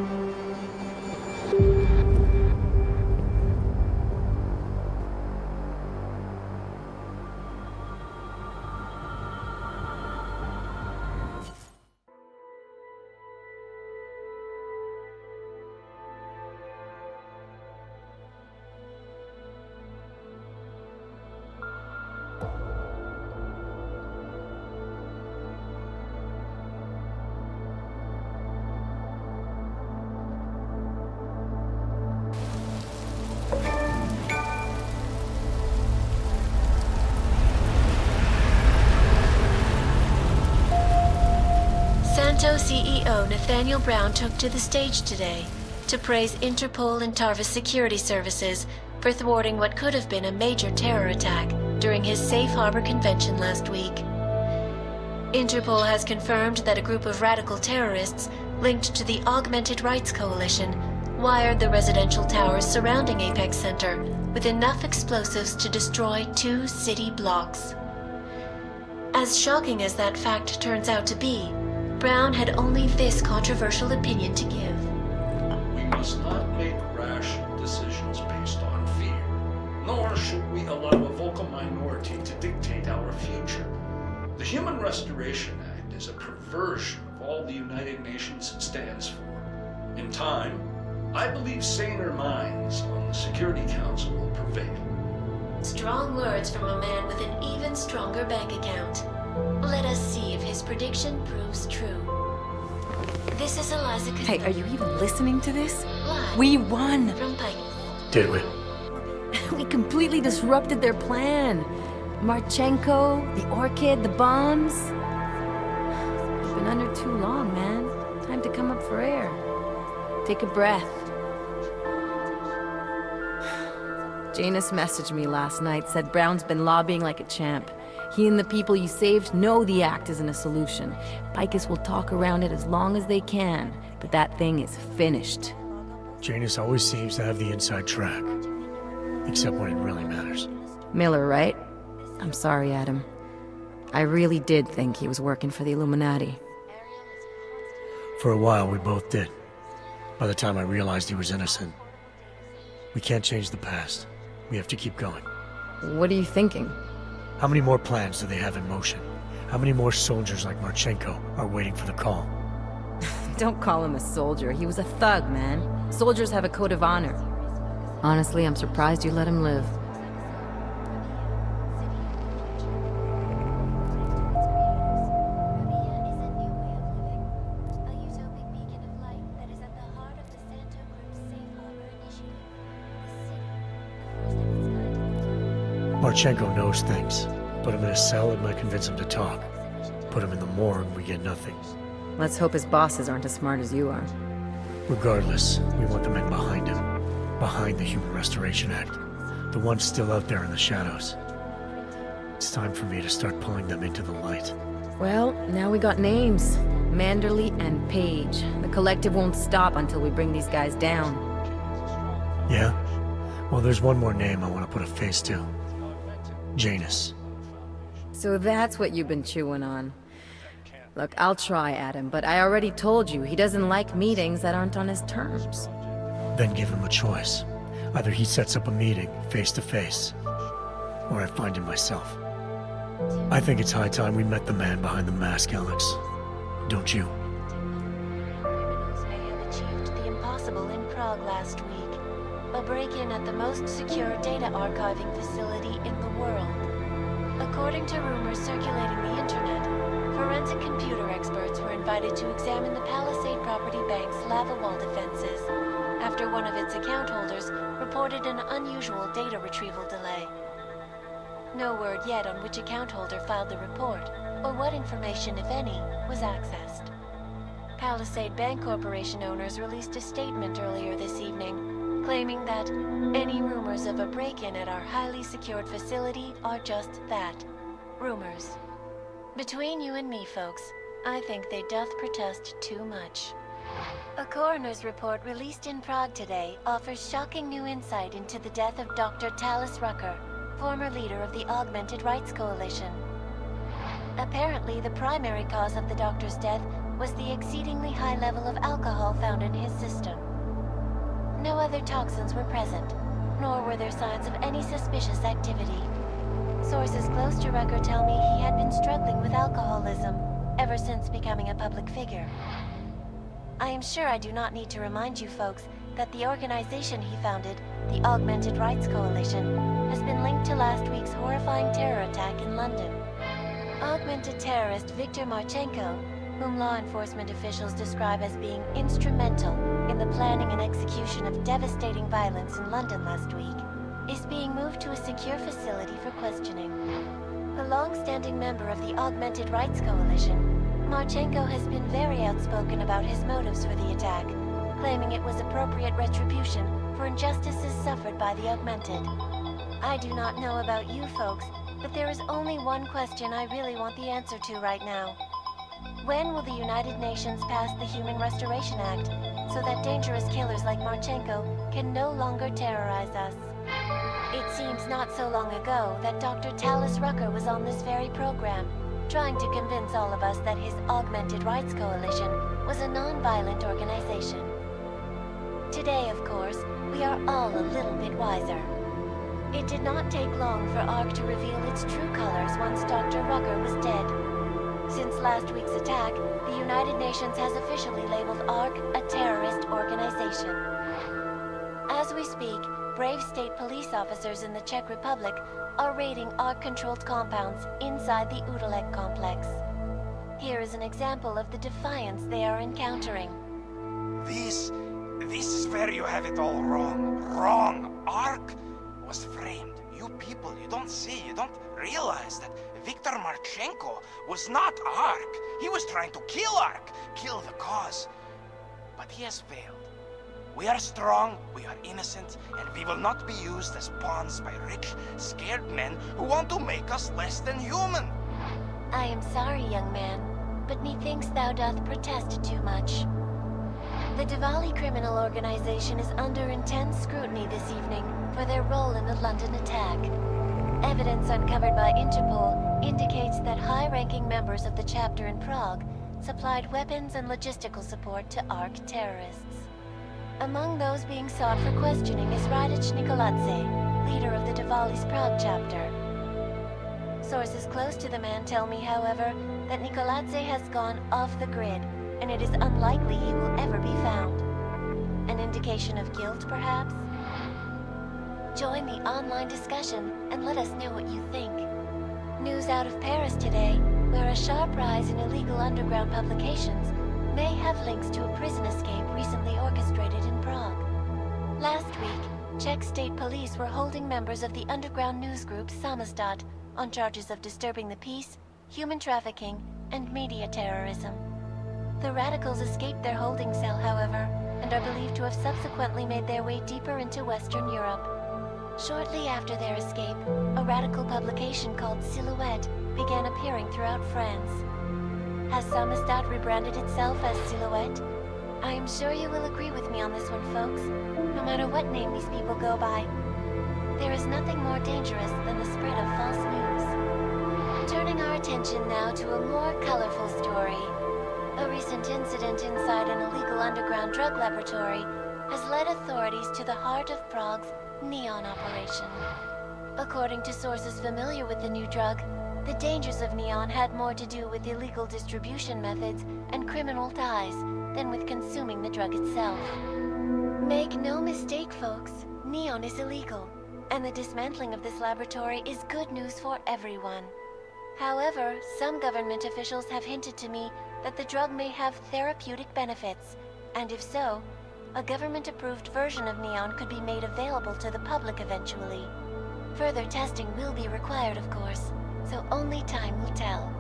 B: Santo CEO Nathaniel Brown took to the stage today to praise Interpol and Tarvis security services for thwarting what could have been a major terror attack during his Safe Harbor convention last week. Interpol has confirmed that a group of radical terrorists linked to the Augmented Rights Coalition wired the residential towers surrounding Apex Center with enough explosives to destroy 2 city blocks. As shocking as that fact turns out to be, Brown had only this controversial opinion to give.
Q: We must not make rash decisions based on fear, nor should we allow a vocal minority to dictate our future. The Human Restoration Act is a perversion of all the United Nations stands for. In time, I believe saner minds on the Security Council will prevail.
B: Strong words from a man with an even stronger bank account. Let us see if his prediction proves true. This is Eliza Castillo.
C: Hey, are you even listening to this?
B: Live
C: We won!
B: from Pike.
A: Did we?
U: We completely disrupted their plan. Marchenko, the Orchid, the bombs. We've been under too long, man. Time to come up for air. Take a breath. Janus messaged me last night, said Brown's been lobbying like a champ. He and the people you saved know the act isn't a solution. Picus will talk around it as long as they can, but that thing is finished.
A: Janus always seems to have the inside track. Except when it really matters.
U: Miller, right? I'm sorry, Adam. I really did think he was working for the Illuminati.
A: For a while, we both did. By the time I realized he was innocent. We can't change the past. We have to keep going.
U: What are you thinking?
A: How many more plans do they have in motion? How many more soldiers like Marchenko are waiting for the call?
U: Don't call him a soldier. He was a thug, man. Soldiers have a code of honor. Honestly, I'm surprised you let him live.
A: Marchenko knows things. Put him in a cell, it might convince him to talk. Put him in the morgue, we get nothing.
U: Let's hope his bosses aren't as smart as you are.
A: Regardless, we want the men behind him. Behind the Human Restoration Act. The ones still out there in the shadows. It's time for me to start pulling them into the light.
U: Well, now we got names. Manderley and Page. The collective won't stop until we bring these guys down.
A: Yeah? Well, there's one more name I want to put a face to. Janus.
U: So that's what you've been chewing on. Look, I'll try, Adam, but I already told you he doesn't like meetings that aren't on his terms.
A: Then give him a choice. Either he sets up a meeting, face to face, or I find him myself. I think it's high time we met the man behind the mask, Alex. Don't you?
B: Criminals may have achieved the impossible in Prague last week. A break-in at the most secure data archiving facility in the world. According to rumors circulating the internet, forensic computer experts were invited to examine the Palisade Property Bank's lava wall defenses after one of its account holders reported an unusual data retrieval delay. No word yet on which account holder filed the report, or what information, if any, was accessed. Palisade Bank Corporation owners released a statement earlier this evening, claiming that any rumors of a break-in at our highly secured facility are just that, rumors. Between you and me, folks, I think they doth protest too much. A coroner's report released in Prague today offers shocking new insight into the death of Dr. Talis Rucker, former leader of the Augmented Rights Coalition. Apparently, the primary cause of the doctor's death was the exceedingly high level of alcohol found in his system. No other toxins were present, nor were there signs of any suspicious activity. Sources close to Rucker tell me he had been struggling with alcoholism ever since becoming a public figure. I am sure I do not need to remind you folks that the organization he founded, the Augmented Rights Coalition, has been linked to last week's horrifying terror attack in London. Augmented terrorist Viktor Marchenko, whom law enforcement officials describe as being instrumental in the planning and execution of devastating violence in London last week, is being moved to a secure facility for questioning. A long-standing member of the Augmented Rights Coalition, Marchenko has been very outspoken about his motives for the attack, claiming it was appropriate retribution for injustices suffered by the Augmented. I do not know about you folks, but there is only one question I really want the answer to right now. When will the United Nations pass the Human Restoration Act so that dangerous killers like Marchenko can no longer terrorize us? It seems not so long ago that Dr. Talis Rucker was on this very program, trying to convince all of us that his Augmented Rights Coalition was a non-violent organization. Today, of course, we are all a little bit wiser. It did not take long for ARC to reveal its true colors once Dr. Rucker was dead. Since last week's attack, the United Nations has officially labeled ARC a terrorist organization. As we speak, brave state police officers in the Czech Republic are raiding ARC-controlled compounds inside the Udalek complex. Here is an example of the defiance they are encountering.
G: This is where you have it all wrong. Wrong! ARC was framed. You people, you don't see, you don't realize that Viktor Marchenko was not ARC. He was trying to kill ARC, kill the cause. But he has failed. We are strong, we are innocent, and we will not be used as pawns by rich, scared men who want to make us less than human.
B: I am sorry, young man, but methinks thou doth protest too much. The Diwali criminal organization is under intense scrutiny this evening for their role in the London attack. Evidence uncovered by Interpol indicates that high-ranking members of the chapter in Prague supplied weapons and logistical support to ARC terrorists. Among those being sought for questioning is Radich Nikoladze, leader of the Diwali's Prague chapter. Sources close to the man tell me, however, that Nikoladze has gone off the grid, and it is unlikely he will ever be found. An indication of guilt, perhaps? Join the online discussion and let us know what you think. News out of Paris today, where a sharp rise in illegal underground publications may have links to a prison escape recently orchestrated in Prague. Last week, Czech state police were holding members of the underground news group Samizdat on charges of disturbing the peace, human trafficking, and media terrorism. The radicals escaped their holding cell, however, and are believed to have subsequently made their way deeper into Western Europe. Shortly after their escape, a radical publication called Silhouette began appearing throughout France. Has Samizdat rebranded itself as Silhouette? I am sure you will agree with me on this one, folks, no matter what name these people go by. There is nothing more dangerous than the spread of false news. Turning our attention now to a more colorful story. A recent incident inside an illegal underground drug laboratory has led authorities to the heart of Prague's Neon operation. According to sources familiar with the new drug, the dangers of Neon had more to do with illegal distribution methods and criminal ties than with consuming the drug itself. Make no mistake, folks, Neon is illegal, and the dismantling of this laboratory is good news for everyone. However, some government officials have hinted to me that the drug may have therapeutic benefits, and if so, a government-approved version of Neon could be made available to the public eventually. Further testing will be required, of course, so only time will tell.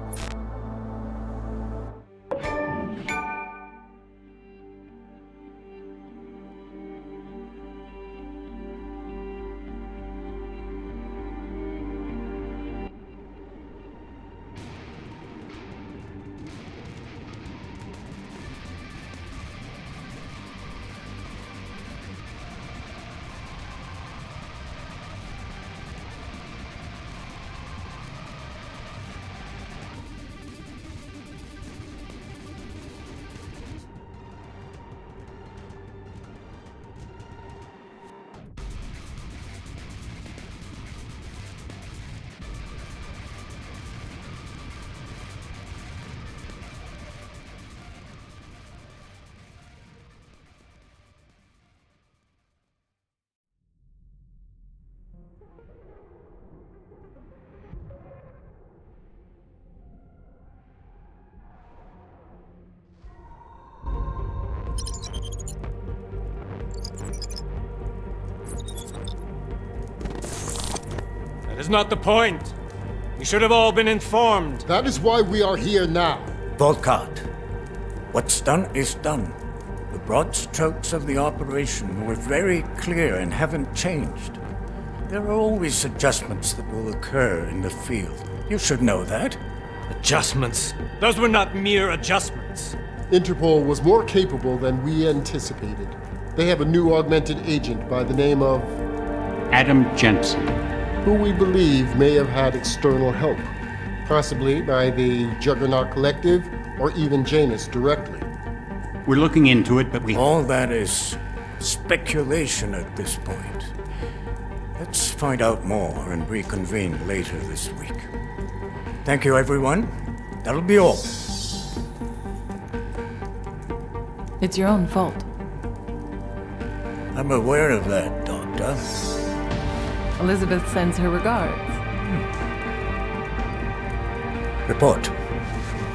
I: That is not the point. You should have all been informed.
F: That is why we are here now.
V: Volkart, what's done is done. The broad strokes of the operation were very clear and haven't changed. There are always adjustments that will occur in the field. You should know that.
I: Adjustments? Those were not mere adjustments.
F: Interpol was more capable than we anticipated. They have a new augmented agent by the name of
W: Adam Jensen,
F: who we believe may have had external help, possibly by the Juggernaut Collective or even Janus directly.
W: We're looking into it, but
V: All that is speculation at this point. Let's find out more and reconvene later this week. Thank you, everyone. That'll be all.
U: It's your own fault.
V: I'm aware of that, Doctor.
U: Elizabeth sends her regards.
V: Report.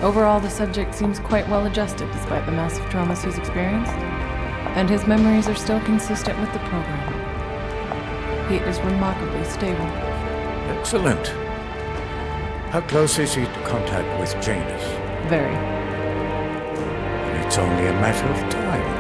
U: Overall, the subject seems quite well adjusted despite the massive traumas he's experienced, and his memories are still consistent with the program. He is remarkably stable.
V: Excellent. How close is he to contact with Janus?
U: Very.
V: It's only a matter of time.